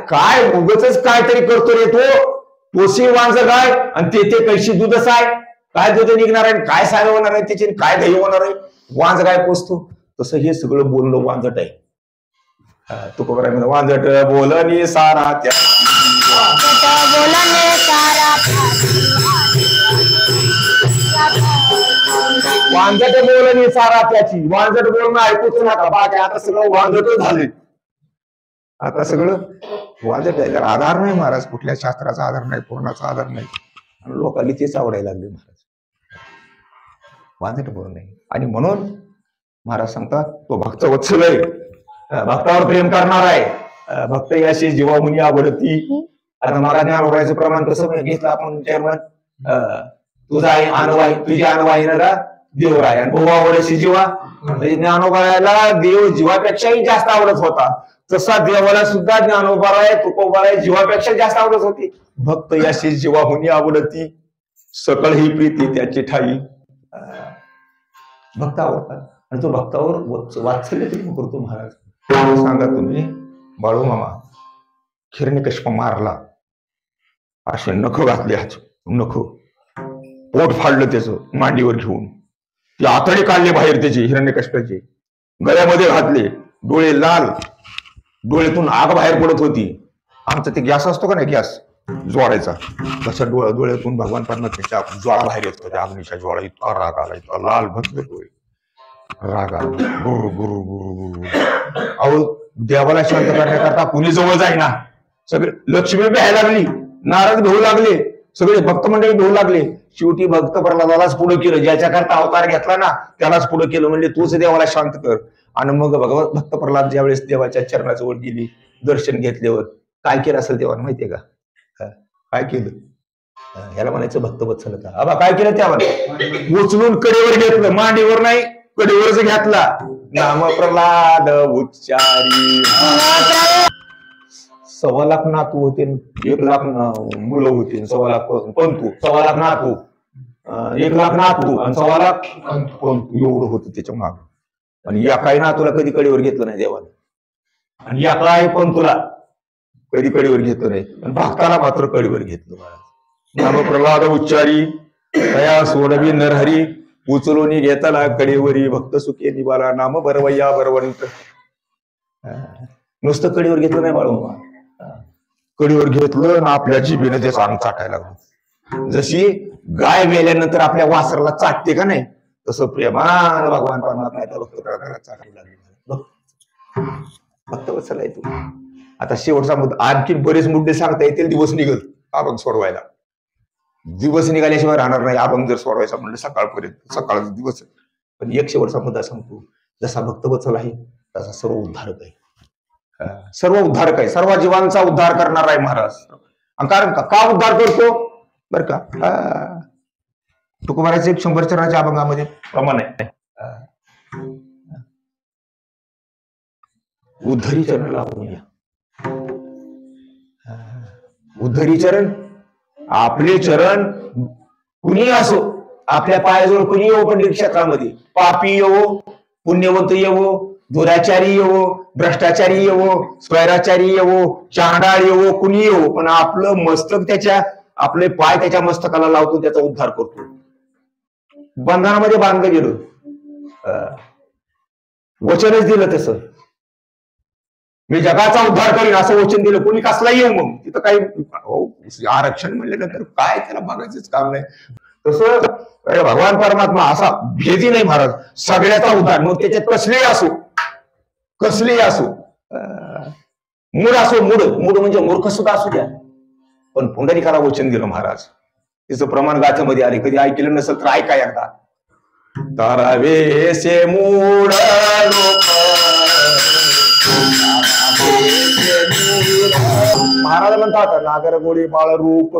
काय उगच काहीतरी करतो रे तो. तोशी वांज गाय आणि ते कैशी दूधच आहे. काय दूध निघणार आहे, काय साय होणार आहे त्याची, काय दही होणार आहे, वांज काय पोचतो, तसं हे सगळं बोलणं वांजट आहे. तुकोबाराय म्हणतो वांजट बोलणी सारा त्या वांजट बोलणी सारा त्याची, वांजट बोलणं ऐकूच नका, बाकी आता सगळं वांजट झाले, आता सगळं वांजट आहे. आधार नाही महाराज, कुठल्या शास्त्राचा आधार नाही, पूर्णाचा आधार नाही, आणि लोकांनी तेच आवडायला लागले महाराज, वांजट बोलणं नाही. आणि म्हणून महाराज सांगतात तो भक्त वत्सल आहे, भक्तावर प्रेम करणार आहे, भक्त याशी जीवामुनी आवडती. आता महाराज ज्ञानोबाचं प्रमाण कसं घेतलं आपण, चेअरमन तुझा अनुवाई, तुझी अनुवाई ना देव आहे, आणि भाऊ आवडायची जीवा, म्हणजे ज्ञानोबाला देव जीवापेक्षाही जास्त आवडत होता, तसा देवाला सुद्धा ज्ञानोबाराय तुकोबाराय जीवापेक्षा जास्त आवडत होती. भक्त याशी जीवाहुनी आवडती, सकळ ही प्रीती त्याची ठाई. भक्त आवडतात, आणि तो भक्तावर वात्सल्य प्रेम करतो महाराज. सांगा तुम्ही, बाळू मामा हिरण्यकश्यप मारला, असे नख घातले, नख पोट फाडलं त्याचं मांडीवर घेऊन, ती आतडे काढले बाहेर त्याचे हिरण्यकश्यपाचे, गळ्यामध्ये घातले, डोळे लाल, डोळ्यातून आग बाहेर पडत होती. आमचा ते गॅस असतो का नाही, गॅस ज्वाळायचा, तशा डोळ्यातून भगवान पार्वत त्याच्या ज्वाळा बाहेर येतो, त्या अग्नीच्या ज्वाळा. इतका राग आला, इतका लाल भक्त डोळे, राग आला, गुरु गुरु गुरु गुरु. अहो देवाला शांत करण्याकरता कुणी जवळ जाईना, सगळे लक्ष्मी भ्यायला लागली, नारद भेऊ लागले, सगळे भक्त मंडळी भेऊ लागले. शेवटी भक्त प्रल्हादालाच पुढे केलं, ज्याच्या करता अवतार घेतला ना त्यालाच पुढे केलं, म्हणजे तूच देवाला शांत कर. आणि मग भक्त प्रल्हाद ज्यावेळेस देवाच्या चरणाजवळ गेली, दर्शन घेतल्यावर काय केलं असेल देवानं माहितीये का? काय केलं? ह्याला म्हणायचं भक्त वत्सलता. आबा काय केलं त्यावर? उचलून कडेवर घेतलं, मांडीवर नाही कडेवरच घेतला. नाम प्रल्हाद उच्चारी. 1.25 लाख नातू होते, 1 लाख मुलं होती, 1.25 लाख पंतू, 1.25 लाख नातू, 1 लाख नातू आणि 1.25 लाख पंतू, एवढं होतं त्याच्या माग. आणि या काही नातूला कधी कडेवर घेतलं नाही देवानं, आणि या काही पंतूला कधी कडेवर घेतलं नाही, आणि भक्ताला मात्र कडेवर घेतलं. नाम प्रल्हाद उच्चारी तया सोडवी नरहरी, उचलून घेतला कडेवरी, भक्त सुखे निवाला नाम बरवय्या बरवंत. नुसतं कडेवर घेतलं नाही बाळू, कडेवर घेतलं ना आपल्या जिभेने त्याचा अंग चाटायला लागलो. जशी गाय मेल्यानंतर आपल्या वासराला चाटते का नाही, तसं प्रेमान भगवान परमात्मा भक्त प्रकारात चाटायला लागले. भक्त वत्सल आहे तू. आता शेवटचा मुद्दा, आणखी बरेच मुद्दे सांगता येतील, दिवस निघल अभंग सोडवायला, दिवस निघाल्याशिवाय राहणार नाही. अभंग जर सोडवायचा म्हणलं सकाळपर्यंत, सकाळचा दिवस. पण एक शेवटचा मुद्दा सांगतो, जसा भक्त वत्सल आहे तसा सर्व उद्धारक आहे, सर्व उद्धारक आहे, सर्व जीवांचा उद्धार करणार आहे महाराज. कारण का उद्धार करतो बर का, तुकोबाराचे 100 चरणाच्या अभंगामध्ये प्रमाण आहे. उद्धरी चरण लावून या, उद्धरी चरण, आपले चरण कुणी असो, आपल्या पायाजवळ कुणी येवो, पंडित क्षेत्रामध्ये पापी येवो, पुण्यवंत येवो, दुराचारी येवो, भ्रष्टाचारी येवो, स्वैराचारी येवो, चांडाळ येवो, कुणी येवो, पण आपलं मस्तक त्याच्या, आपले पाय त्याच्या मस्तकाला लावतो, त्याचा उद्धार करतो. बंधनामध्ये बांधलं गेलं, वचनच दिलं तसं, मी जगाचा उद्धार करीन असं वचन दिलं. कोणी कसला येऊ, मग तिथं काही आरक्षण म्हणल्यानंतर काय त्याला बघायचंच काम नाही. तसं भगवान परमात्मा असा भेदी नाही महाराज, सगळ्याचा उद्धार. मग त्याच्यात कसलेही असो, कसलेही असो, मूड असो, मूड म्हणजे मूर्ख सुद्धा असू द्या, पण पुंडलिकाला वचन दिलं महाराज. तिचं प्रमाण गाथेमध्ये आले, कधी ऐकलं नसेल तर ऐका एकदा. तारावे से मूड लोक, महाराज म्हणतात नागर गोळी बाळ रूप,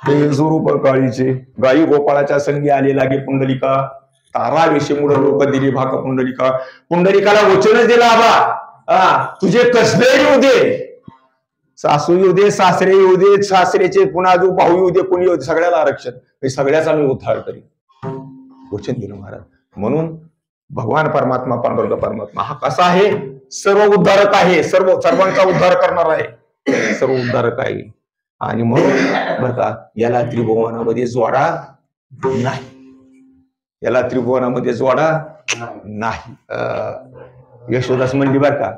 स्वरूप काळीचे, गायी गोपाळाच्या संगी आले लागे पुंडलिका. तारा वेशे मूड लोक दिली भाक पुंडलिका. पुंडलिकाला वचनच दिला, आबा तुझे कसले येऊ दे, सासू येऊ दे, सासरे येऊ दे, सासरेचे पुन्हा जो भाऊ येऊ दे, कोणी येऊ दे, सगळ्याला आरक्षण, सगळ्याचा मी उद्धार करीन, वचन दिलं महाराज. म्हणून भगवान परमात्मा, पांडुरंग परमात्मा हा कसा आहे, सर्व उद्धारक आहे, सर्वांचा उद्धार करणार आहे, सर्व उद्धारक आहे. आणि म्हणून बरं का, याला त्रिभुवनामध्ये जोडा, नाही. याला त्रिभुवनामध्ये जोडा नाही. यशोदास म्हणली बर का,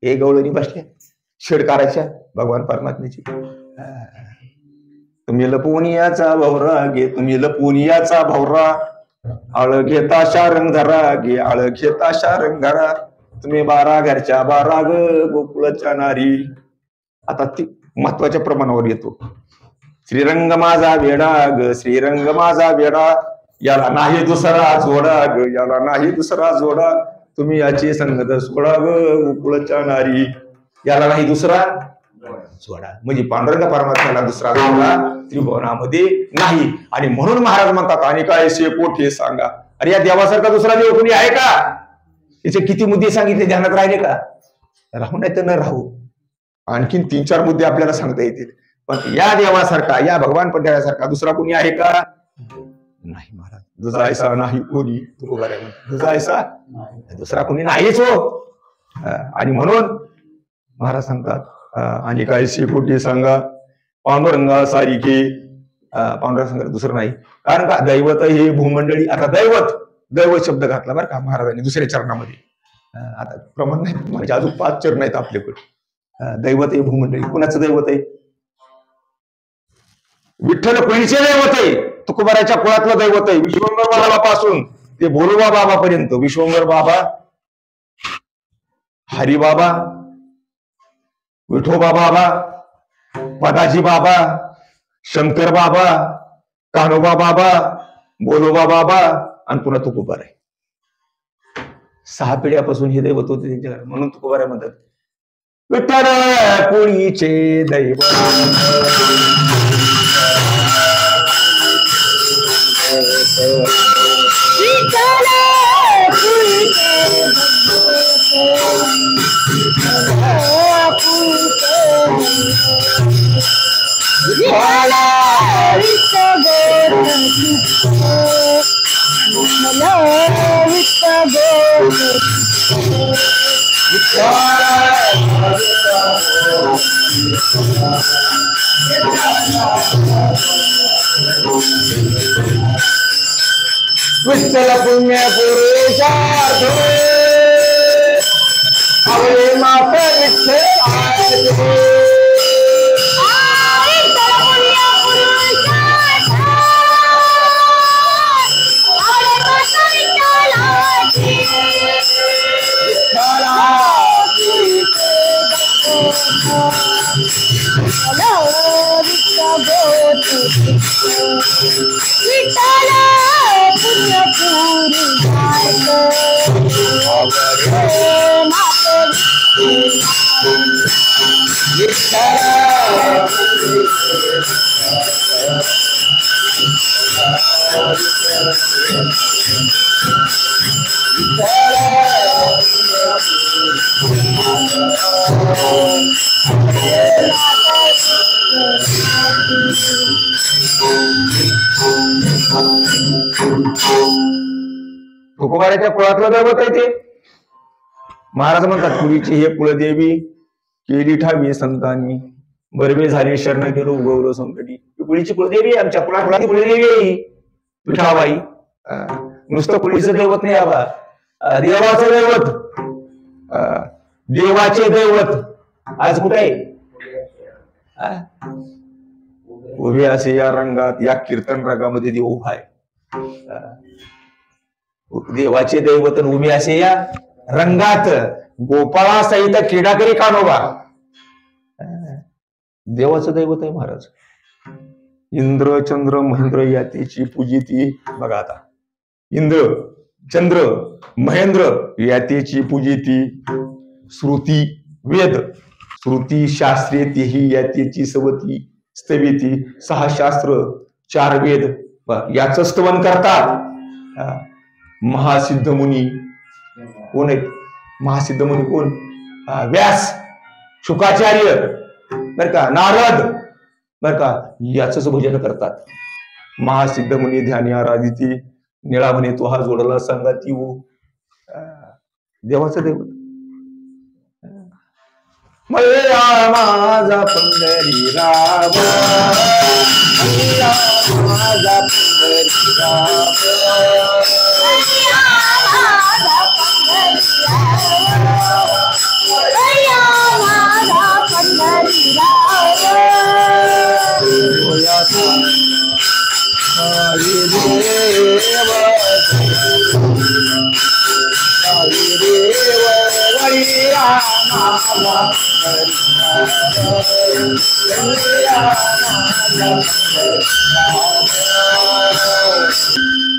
हे गवळणी बसल्या शेड करायच्या भगवान परमात्म्याची. तुम्ही लपवून याचा भवरा घे, तुम्ही लपवून याचा भवरा, आळ घेता शारंग धरा घे, आळ घेता शारंग धरा, तुम्ही 12 घरच्या 12 गोकुळाच्या नारी. आता ती महत्वाच्या प्रमाणावर येतो. श्रीरंग माझा वेडा ग, श्रीरंग माझा वेडा, याला नाही दुसरा जोडा ग, याला नाही दुसरा जोडा, तुम्ही याची संगत सोडा ग गोकुळाच्या नारी. याला नाही दुसरा जोडा म्हणजे पांडुरंग परमात्म्याला दुसरा जोडा त्रिभुवनामध्ये नाही. आणि म्हणून महाराज म्हणतात, आणि काय शेकोठे सांगा. अरे या देवासारखा दुसरा देव कोणी आहे का? याचे किती मुद्दे सांगितले, ध्यानात राहिले का? राहू नाही तर न राहू. आणखीन 3-4 मुद्दे आपल्याला सांगता येतील. पण या देवासारखा, या भगवान पंढऱ्यासारखा दुसरा कोणी आहे का? नाही महाराज. दुसरा ऐसा नाही कोणी, दुसरा ऐसा दुसरा कोणी नाहीच हो. आणि म्हणून महाराज सांगतात, आणि काय शेकोटी सांगा पांडुरंगा सारिखे. पांडुरंग सांगा दुसरं नाही. कारण का दैवत हे भूमंडळी. आता दैवत शब्द घातला बरं का महाराजांनी दुसऱ्या चरणामध्ये. आता प्रमाण नाही म्हणजे अजून 5 चरण आहेत आपल्याकडे. दैवत हे भूमंडळी. कुणाचं दैवत आहे? विठ्ठल कुळीचे दैवत आहे. तुकोबाराच्या कुळातलं दैवत आहे. विश्वंभर बाबापासून ते भोरोबा बाबापर्यंत. विश्वंभर बाबा, हरिबाबा, विठोबा बाबा, पदाजी बाबा, शंकर बाबा, कान्होबा बाबा, बोलोबा बाबा आणि पुन्हा तुकोबार आहे. 6 पिढ्यापासून हे दैवत होते त्यांच्याकडे. म्हणून तुकोबारा म्हणतात, विठ्ठल कुळीचे दैवत, विठ्ठल कुळीचे विठ्ठल पुण्य पुरुषा आवळे माता विठ्ठल तुकोबाराच्या कुळातलं दैवत आहे ते. महाराज म्हणतात, कुळीची हे कुळदेवी केली ठावी संतांनी, बरवे झाले शरण गेलो गौरव संकटी. कुळीची कुळदेवी आमच्या कुळाची कुळदेवी आहे विठाबाई. नुसतं कुळीचं दैवत नाही बाबा, देवाचं दैवत. देवाचे दैवत आज कुठे आहे? उभे असे या रंगात, या कीर्तन रागामध्ये देव उभा आहे. देवाचे दैवत उभे असे या रंगात, गोपाळा सहित क्रीडाकरी कान्होबा. देवाचं दैवत आहे महाराज. इंद्र चंद्र महेंद्र यातीची पूजिती. बघा आता, इंद्र चंद्र महेंद्र यातीची पूजिती. श्रुती वेद, श्रुती शास्त्रे तेही यातीची सवती स्तविती. 6 शास्त्र 4 वेद याच स्तवन करतात. महासिद्ध मुनी कोण आहेत? महासिद्ध मुनी कोण? व्यास, शुकाचार्य बर का, नारद बर का, याच भजन करतात. महासिद्ध मुनी ध्यानी आराधिती, निळा म्हणे तो हा जोडला संगाती हो. देवाचं दैवत. माझा पंढरी राम, माझा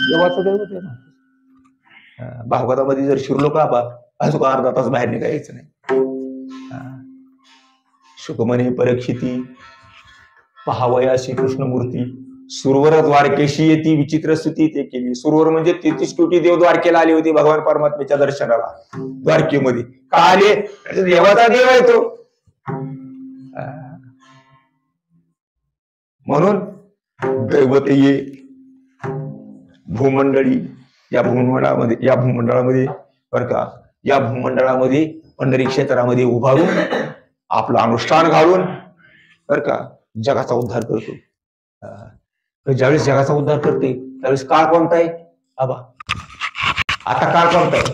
देवाचं दैवत आहे ना. भागवतामध्ये जर शिरलो का बा अजून अर्धा तास बाहेर निघायचं नाही. शुकमने परीक्षिती पहावया श्रीकृष्णमूर्ती सुरवर द्वारकेशी येती विचित्र स्तुती ते केली. सुरवर म्हणजे 33 कोटी देव द्वारकेला आले होते भगवान परमात्म्याच्या दर्शनाला. द्वारकेमध्ये का आले? देवाचा देव आहे तो. म्हणून दैवतीये भूमंडळी या भूमंडळामध्ये बरं का, या भूमंडळामध्ये पंढरी क्षेत्रामध्ये उभारून आपलं अनुष्ठान घालून बरं का जगाचा उद्धार करतो. ज्यावेळेस जगाचा उद्धार करते त्यावेळेस काळ कोणता आहे आबा? आता काळ कोणता आहे?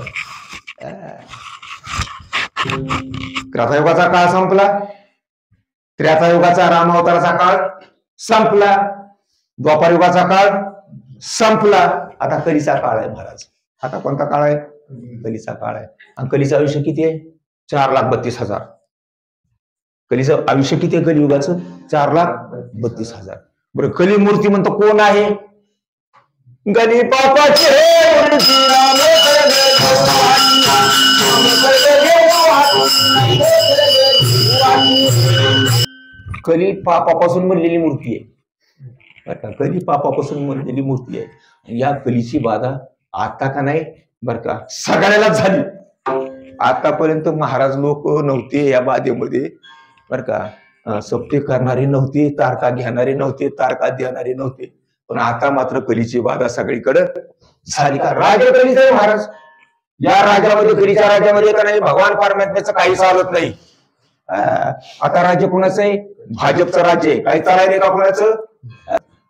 त्रतायुगाचा काळ संपला. त्रेतायुगाचा रामावताराचा काळ संपला. द्वापारयुगाचा काळ संपला. आता कलीचा काळ आहे महाराज. आता कोणता काळ आहे? कलीचा काळ आहे. आणि कलीचं आयुष्य किती आहे? 4,32,000. कलीचं आयुष्य किती आहे कलियुगाचं? 4,32,000. बरं, कली मूर्ती म्हणतो कोण आहे? गली पापाचे कली पापापासून बनलेली मूर्ती आहे. कली पापापासून बनलेली मूर्ती आहे. या कलीची बाधा आता का नाही बर का सगळ्यालाच झाली. आतापर्यंत महाराज लोक नव्हते या बाधेमध्ये बर का. सप्ते करणारे नव्हते, तारका घेणारे नव्हते, तारका देणारे नव्हते. पण आता मात्र कलीची बाधा सगळीकडे झाली. का राजा कलीचा आहे महाराज. या राज्यामध्ये कलीच्या राज्यामध्ये का नाही भगवान परमात्म्याचं काही चालत नाही. आता राज्य कोणाचं आहे? भाजपचं राज्य आहे. काही चालायला का कोणाचं?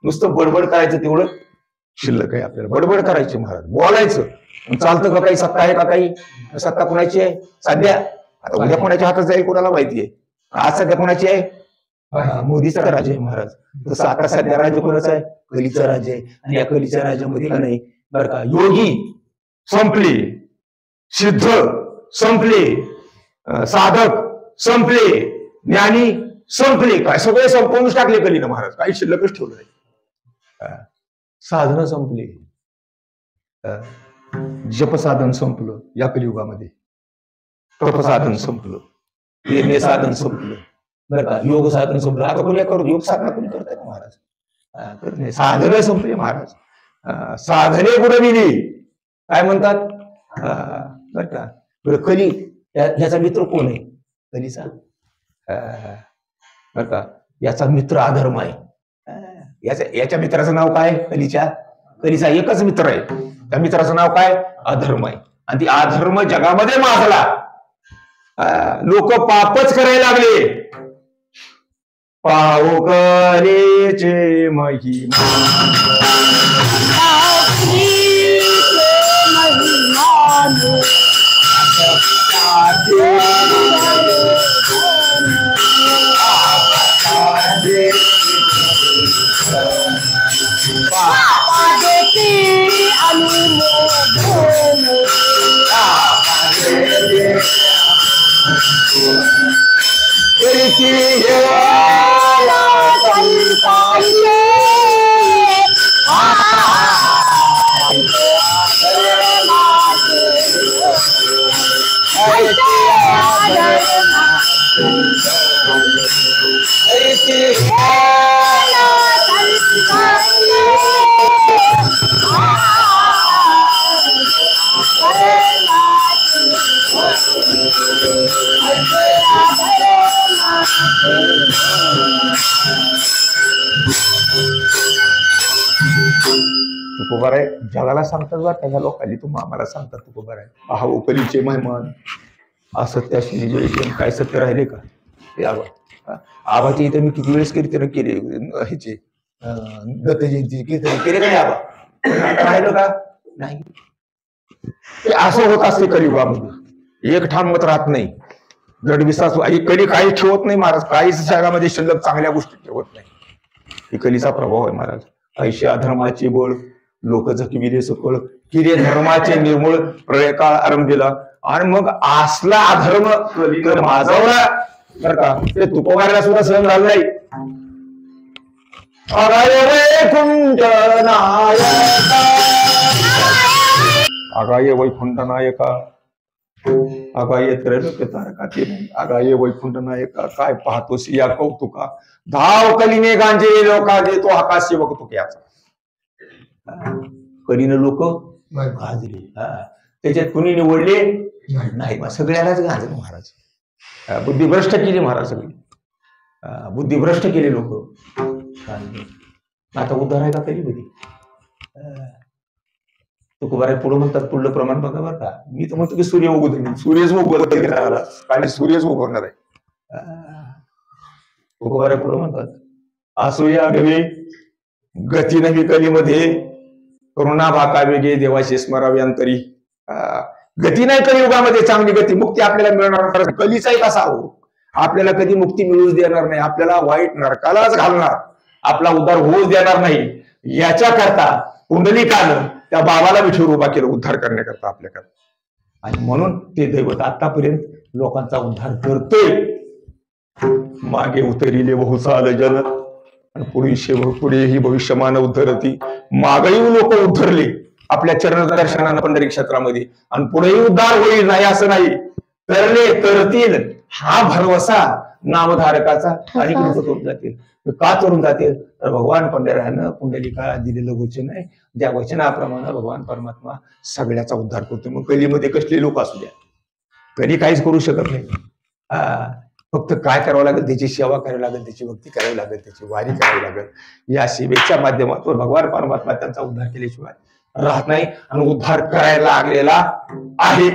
नुसतं बडबड करायचं तेवढं शिल्लक आहे आपल्याला. बडबड करायची महाराज, बोलायचं. चालतं का? काही सत्ता आहे का? काही सत्ता कोणाची आहे सध्या? आता उद्या कोणाच्या हातात जाईल कोणाला माहिती आहे. आज सध्या कोणाची आहे? मोदीचा राज्य आहे महाराज. तसं आता सध्या राज्य कोणाचं आहे? कलीचं राज्य आहे. आणि या कलीच्या राज्यामध्ये का नाही बरं का योगी संपले, सिद्ध संपले, साधक संपले, ज्ञानी संपले. काय सगळे संपवूनच टाकले कलीनं महाराज. काही शिल्लकच ठेवलं नाही. साधनं संपली, जपसाधन संपलं या कलियुगामध्ये. तपसाधन संपलं, प्रेमे साधन संपलं बरं का. योग साधन संपलं. आता कोणी करू योग साधना कोणी करताय का महाराज? साधनं संपले महाराज. साधने कुठे गेली काय म्हणतात बरं का. बरं कली याचा मित्र कोण आहे? कलीचा बरं का. याचा मित्र अधर्म आहे. याच्या मित्राचं नाव काय? कलीचा एकच मित्र आहे. त्या मित्राचं नाव काय? अधर्म आहे. आणि ती अधर्म जगामध्ये माजला. लोक पापच करायला लागले. पाहू कलेचे महिमा तुकोबार आहे. जगाला सांगतात बा त्या लोकांनी, तुम्ही आम्हाला सांगतात तुकोबार आहे. पहा कलीचे मेहमान असत्याशी जय. काय सत्य राहिले का? ते आबाची इथे मी किती वेळेस कीर्तन केले ह्याचे दत्त जयंती कीर्तन केले का नाही आबा? राहिलं का नाही. ते असं होत असते कलियुगामध्ये. एक ठाम मत राहत नाही. दृढ विश्वास कधी काही ठेवत नाही महाराज. काहीच जगामध्ये शिल्लक चांगल्या गोष्टी ठेवत नाही. ही कलीचा प्रभाव आहे महाराज. ऐशी अधर्माचे बळ लोक जखविले सकळ किरे धर्माचे निर्मूळ प्रलय काळ आरंभीला. आणि मग असला अधर्म कलीनं माजवला बर का, ते तुकोबाराला सुद्धा सहन झालं नाही. अगाय वैकुंठ नायका, अगाय वैकुंठ नायका, अगाय त्रैलोक्य तारका ते नाही. अगाय वैकुंठ नायका, काय पाहतोस या कौतुका, धाव कलीने गांजे लोका, देतो आकाशी बघतो याचा. कलीनं लोक गाजले. त्याच्यात कुणी निवडले नाही. मग सगळ्यालाच गाजले महाराज. बुद्धिभ्रष्ट केली महाराज सगळी. बुद्धिभ्रष्ट केले लोक. आता उद्धार आहे का कधी कधी? तुकोबाराय पुढे म्हणतात पुढलं प्रमाण बघा बरं का. मी तर म्हणतो की सूर्य उगवतो. सूर्यच उगवत आणि सूर्यच उगवणार आहे. तुकोबाराय पुढे म्हणतात असूया गवे गती नवी कलीमध्ये, करुणा भाका वेगे देवाशी स्मरावे अंतरी. गती नाही कलियुगामध्ये चांगली गती. मुक्ती आपल्याला मिळणार कलीचाही कसा हो, आपल्याला कधी मुक्ती मिळूच देणार नाही. आपल्याला वाईट नरकालाच घालणार, आपला उद्धार होऊच देणार नाही. याच्या करता कुंडलिकानं त्या बाबाला विठूर उभा केलं उद्धार करण्याकरता आपल्याकडे. आणि म्हणून ते दैवत आतापर्यंत लोकांचा उद्धार करतोय. मागे उतरिले बहुसाल जन आणि पुढेही भविष्यमान उद्धरती. मागेही लोक उद्धरले आपल्या चरण दर्शनानं पंढरी क्षेत्रामध्ये, आणि पुढेही उद्धार होईल नाही असं नाही. तरले तरतील हा भरवसा नामधारकाचा. आणि करून जातील. का करून जातील तर भगवान पंढऱ्यानं पुंडलिकाला दिलेलं वचन आहे. त्या वचनाप्रमाणे भगवान परमात्मा सगळ्याचा उद्धार करतो. मग कलीमध्ये कसले लोक असू द्या, कधी काहीच करू शकत नाही. फक्त काय करावं लागेल, त्याची सेवा करावी लागेल, त्याची भक्ती करावी लागेल, त्याची वारी करावी लागेल. या सेवेच्या माध्यमातून भगवान परमात्मा त्यांचा उद्धार केल्याशिवाय राहत नाही. आणि उद्धार करायला लागलेला आहे.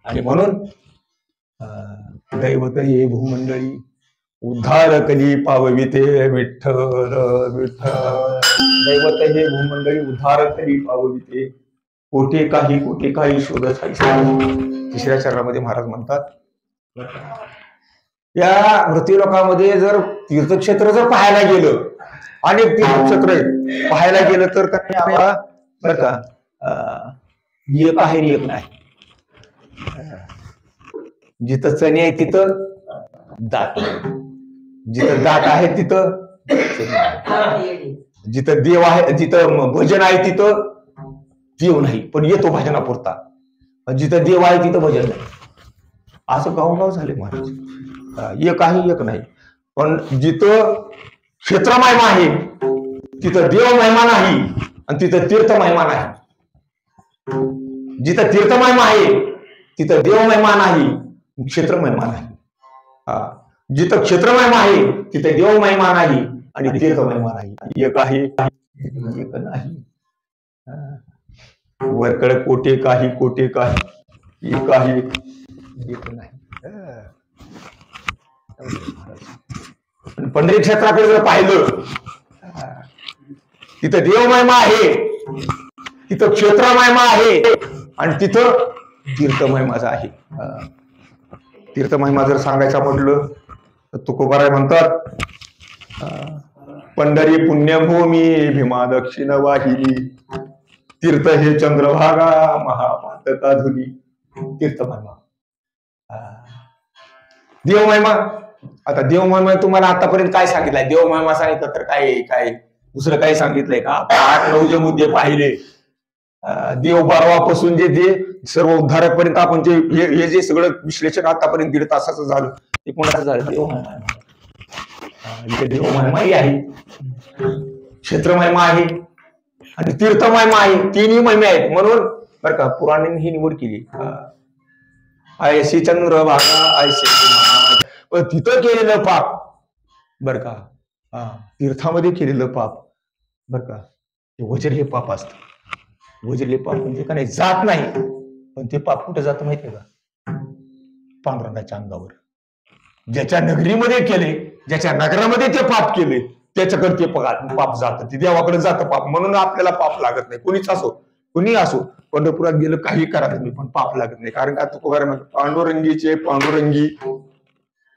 आणि म्हणून दैवत हे भूमंडळी उद्धार कली पावविते विठ्ठल विठ्ठल. दैवत हे भूमंडळी उद्धार कली पावविते, कोटे काही शोधत आहे. तिसऱ्या चरणामध्ये महाराज म्हणतात या मृत्यूलोकामध्ये जर तीर्थक्षेत्र जर पाहायला गेलं, अनेक तीर्थक्षेत्र पाहायला गेलं तर काही आम्हाला बर का एक आहे एक नाही. जिथं चणे आहे तिथं दात, जिथं दात आहे तिथं जिथं देव आहे, जिथं भजन आहे तिथं देव नाही पण येतो भजनापुरता. जिथं देव आहे तिथं भजन नाही. असं गावगाव झाले महाराज. एक आहे एक नाही. पण जिथं क्षेत्र महिमा आहे तिथं देव महिमा नाही, आणि तिथं तीर्थ महिमा नाही. जिथं तीर्थ महिमा आहे तिथं देव महिमा नाही, क्षेत्र महिमा नाही. जिथं क्षेत्र महिमा आहे तिथं देव महिमा नाही आणि तीर्थ महिमा नाही. एक आहे एक नाही. वरकडे कोटे काही एक आहे एक नाही. पंढरी क्षेत्राकडे जर पाहिलं तिथं देव महिमा आहे, तिथं क्षेत्र महिमा आहे, आणि तिथं तीर्थ महिमाचा आहे. तीर्थ महिमा जर सांगायचा म्हटलं तर तुकोबाराय म्हणतात पंढरी पुण्यभूमी भीमा दक्षिण वाहिनी, तीर्थ हे चंद्रभागा महापातका धुली. तीर्थ महिमा देव महिमा. आता देव महिमा तुम्हाला आतापर्यंत काय सांगितलंय? देव महिमा सांगितलं तर काय दुसरं काही सांगितलंय का? 8-9 जे मुद्दे पाहिले. देव बारवापासून जे सर्व उद्धारकपर्यंत आपण हे जे सगळं विश्लेषण आतापर्यंत 1.5 तासाचं झालं ते कोणाचं झालं? देव महिमा. इथे देव महिमाही आहे, क्षेत्र महिमा आहे आणि तीर्थ महिमा आहे. तिन्ही महिमे आहेत. म्हणून बरं का पुराणांनी ही निवड केली. ऐशी चंद्रभागा ऐशी. पण तिथं केलेलं पाप बर का, तीर्थामध्ये केलेलं पाप बर का, वज्र हे पाप असतं. वज्र हे पाप म्हणजे का नाही जात नाही, पण ते पाप कुठे जातं माहितीये का? पांडुरंगाच्या अंगावर. ज्याच्या नगरीमध्ये केले, ज्याच्या नगरामध्ये ते पाप केले त्याच्याकडे ते पाप जातं, ते देवाकडे जातं पाप, म्हणून आपल्याला पाप लागत नाही. कोणीच असो, कुणी असो, पंढरपुरात गेलं काही करा तुम्ही पण पाप लागत नाही. कारण का तुकोबाराम पांडुरंगीचे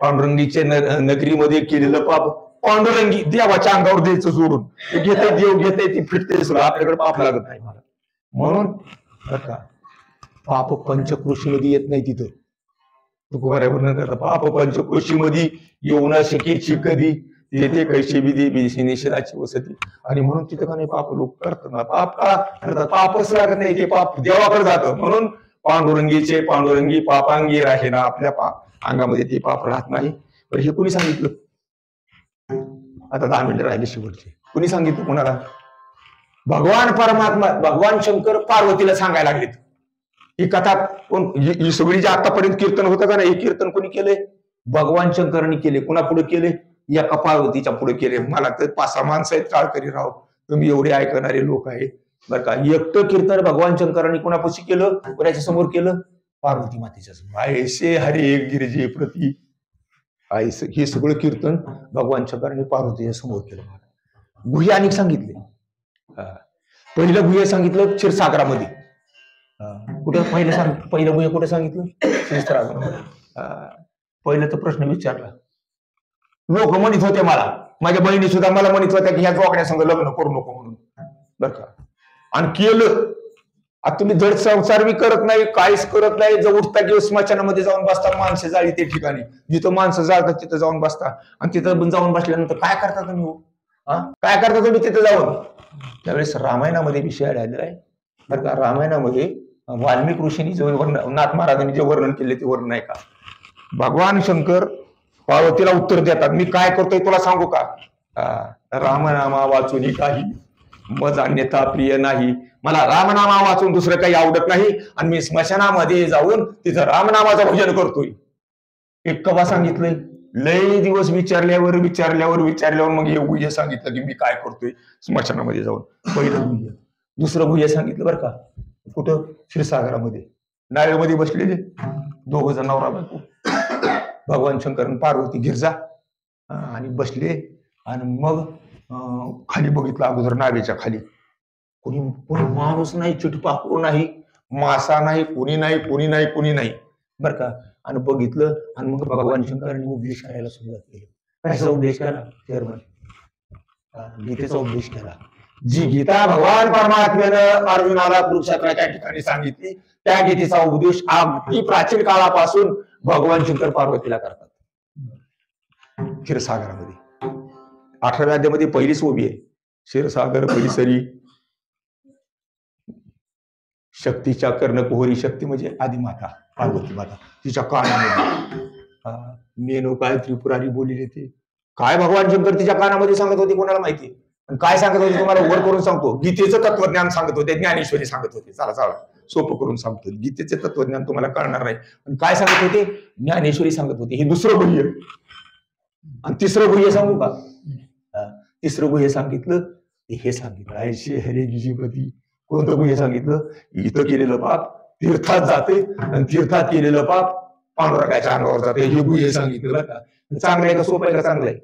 पांडुरंगीचे नगरीमध्ये केलेलं पाप पांडुरंगी देवाच्या अंगावर द्यायचं सोडून घेते, देव घेते, ती फिटते सगळं, आपल्याकडे पाप लागत नाही. म्हणून बरं का पाप पंचकृषीमध्ये येत नाही. तिथं तुकोबाराम पाप पंचकृषीमध्ये येऊ न शकेची कधी, येते कैशी विधी निषेधाची वसती. आणि म्हणून तिथं का नाही पाप लोक करतात ना, पाप का करतात, पापच लागत नाही, ते पाप देवाकडे जातं. म्हणून पांडुरंगी पापांगी राहे ना, आपल्या अंगामध्ये ते पाप राहत नाही. पण हे कुणी सांगितलं? आता 10 मिनिटं राहिले शेवटचे. कुणी सांगितलं? कोणाला? भगवान परमात्मा, भगवान शंकर पार्वतीला सांगायला लागलेत. ही कथा कोण, ही सगळी जे आतापर्यंत कीर्तन होतं का नाही, हे कीर्तन कोणी केले? भगवान शंकरांनी केले. कुणा पुढे केले? एका पार्वतीच्या पुढे केले. मला तर 5-6 माणसं आहेत टाळकरी राव, तुम्ही एवढे ऐकणारे लोक आहे बरं का. एकटं कीर्तन भगवान शंकरांनी कोणापाशी केलं? कोणाच्या समोर केलं? पार्वती मातेच्या समोर. ऐसे हरे गिरिजे प्रती, ऐसे हे सगळं कीर्तन भगवान शंकरांनी पार्वतीच्या समोर केलं. गुह्य अनेक सांगितले. पहिलं गुह्य सांगितलं क्षीरसागरामध्ये. कुठे पहिलं गुह्य कुठे सांगितलं? क्षीरसागरामध्ये. पहिलं तर प्रश्न विचारला, लोक म्हणत होते मला, माझ्या बहिणी सुद्धा मला म्हणत होत्या की ह्या जोकड्या संग लग्न करू नको म्हणून बर का. आणि केलं. आता तुम्ही जड संसार बी करत नाही, काहीच करत नाही, जर उठता किंवा स्मशानामध्ये जाऊन बसता, माणसं जाळी ते ठिकाणी जिथं माणसं जाळतात तिथं जाऊन बसता. आणि तिथं जाऊन बसल्यानंतर काय करता तुम्ही? काय करता तुम्ही तिथं जाऊन? त्यावेळेस रामायणामध्ये विषय आलेला आहे बरं का. रामायणामध्ये वाल्मिक ऋषींनी जे नाथ महाराजांनी जे वर्णन केले ते वर्णन आहे का. भगवान शंकर पार्वतीला उत्तर देतात, मी काय करतोय तुला सांगू का? रामनामा वाचून काही मज अन्यथा प्रिय नाही. मला रामनामा वाचून दुसरं काही आवडत नाही, आणि मी स्मशानामध्ये जाऊन तिथं रामनामाचं भजन करतोय. एक कवा सांगितलंय? लय दिवस विचारल्यावर मग हे गुह्य सांगितलं की मी काय करतोय स्मशानामध्ये जाऊन. पहिलं गुह्य. दुसरं गुह्य सांगितलं बरं का, कुठं? क्षीरसागरामध्ये नाळेमध्ये बसलेले 2 जण नवरा बायको, भगवान शंकर आणि पार्वती गिरजा, आणि बसले. आणि मग खाली बघितलं, अगोदर नावेच्या खाली कोणी माणूस नाही, चिटपाखरू नाही, मासा नाही, कोणी नाही बर का. आणि बघितलं, आणि मग भगवान शंकरांनी उपदेश करायला सुरुवात केली. कशाचा उपदेश केला? गीतेचा उपदेश केला. जी गीता भगवान परमात्म्यानं अर्जुनाला कुरुक्षेत्राच्या ठिकाणी सांगितली, त्या गीतेचा उपदेश अगदी प्राचीन काळापासून भगवान शंकर पार्वतीला करतात क्षीरसागरामध्ये. 18व्या अध्यायामध्ये पहिलीच ओवी आहे, क्षीरसागर परिसरी शक्तीच्या कर्णकुहरी. शक्ती म्हणजे आदिमाता पार्वती माता. तिच्या कानामध्ये मेनू काय त्रिपुरारी बोलले ते काय भगवान शंकर तिच्या कानामध्ये सांगत होते कोणाला माहिती. काय सांगत होते तुम्हाला वर करून सांगतो. गीतेचं तत्वज्ञान सांगत होते, ज्ञानेश्वरी सांगत होते. चला सोपं करून सांगतो, गीतेचे तत्वज्ञान तुम्हाला कळणार नाही. पण काय सांगत होते? ज्ञानेश्वरी सांगत होते. हे दुसरं गुह्य. आणि तिसरं गुह्य सांगू का? तिसरं गुह्य सांगितलं, हे सांगितलं ऐशे हरे गिजीपती. कोणतं गुह्य सांगितलं? इथं केलेलं पाप तीर्थात जाते, आणि तीर्थात केलेलं पाप पांडुरंगाच्या अंगावर जाते. हे गुह्य सांगितलं बरं का. चांगलं आहे का सोपं आहे का चांगलं आहे?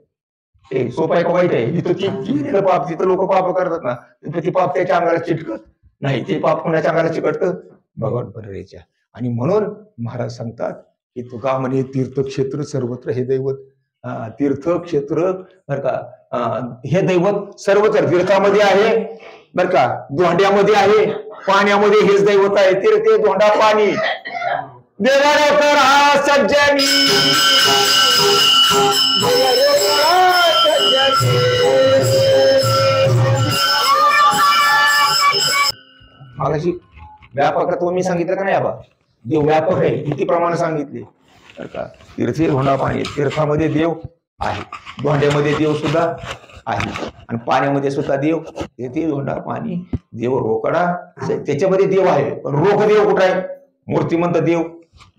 ते सोपं आहे का वाईट आहे? इथं केलेलं पाप, तिथं लोक पाप करतात ना, तिथं ते पाप त्याच्या अंगाला चिटकत नाही. ते पाप कोणाच्या अंगाला चिकटतं? भगवान परमेश्वराच्या. आणि म्हणून महाराज सांगतात की तुका म्हणे तीर्थक्षेत्र सर्वत्र हे दैवत. तीर्थक्षेत्र बर का, हे दैवत सर्वत्र तीर्थामध्ये आहे बर का, धोंड्यामध्ये आहे, पाण्यामध्ये हेच दैवत आहे. तीर्थ धोंडा पाणी. देवाला कर हा सज्जनी, मागाशी व्यापकत्व मी सांगितलं का नाही आबा? देव व्यापक आहे किती प्रमाणे सांगितले बरं का. तीर्थे धोंडा पाणी. तीर्थामध्ये देव आहे, धोंड्यामध्ये देव सुद्धा आहे, आणि पाण्यामध्ये सुद्धा देव. तेथे धोंडा पाणी, देव रोकडा, त्याच्यामध्ये देव आहे. पण रोख देव कुठं आहे? मूर्तिमंत देव.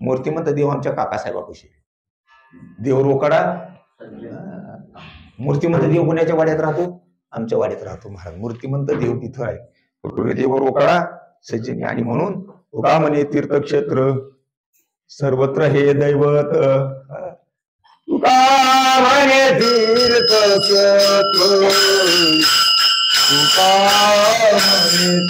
मूर्तिमंत देव आमच्या काकासाहेबापाशी. देव रोकडा. मूर्तिमंत देव कोणाच्या वाड्यात राहतो? आमच्या वाड्यात राहतो महाराज. मूर्तिमंत देव तिथं आहे. देव रोकडा सज्जनी. आणि म्हणून तुका म्हणे तीर्थक्षेत्र सर्वत्र हे दैवत. तुका म्हणे तीर्थ तुका म्हणे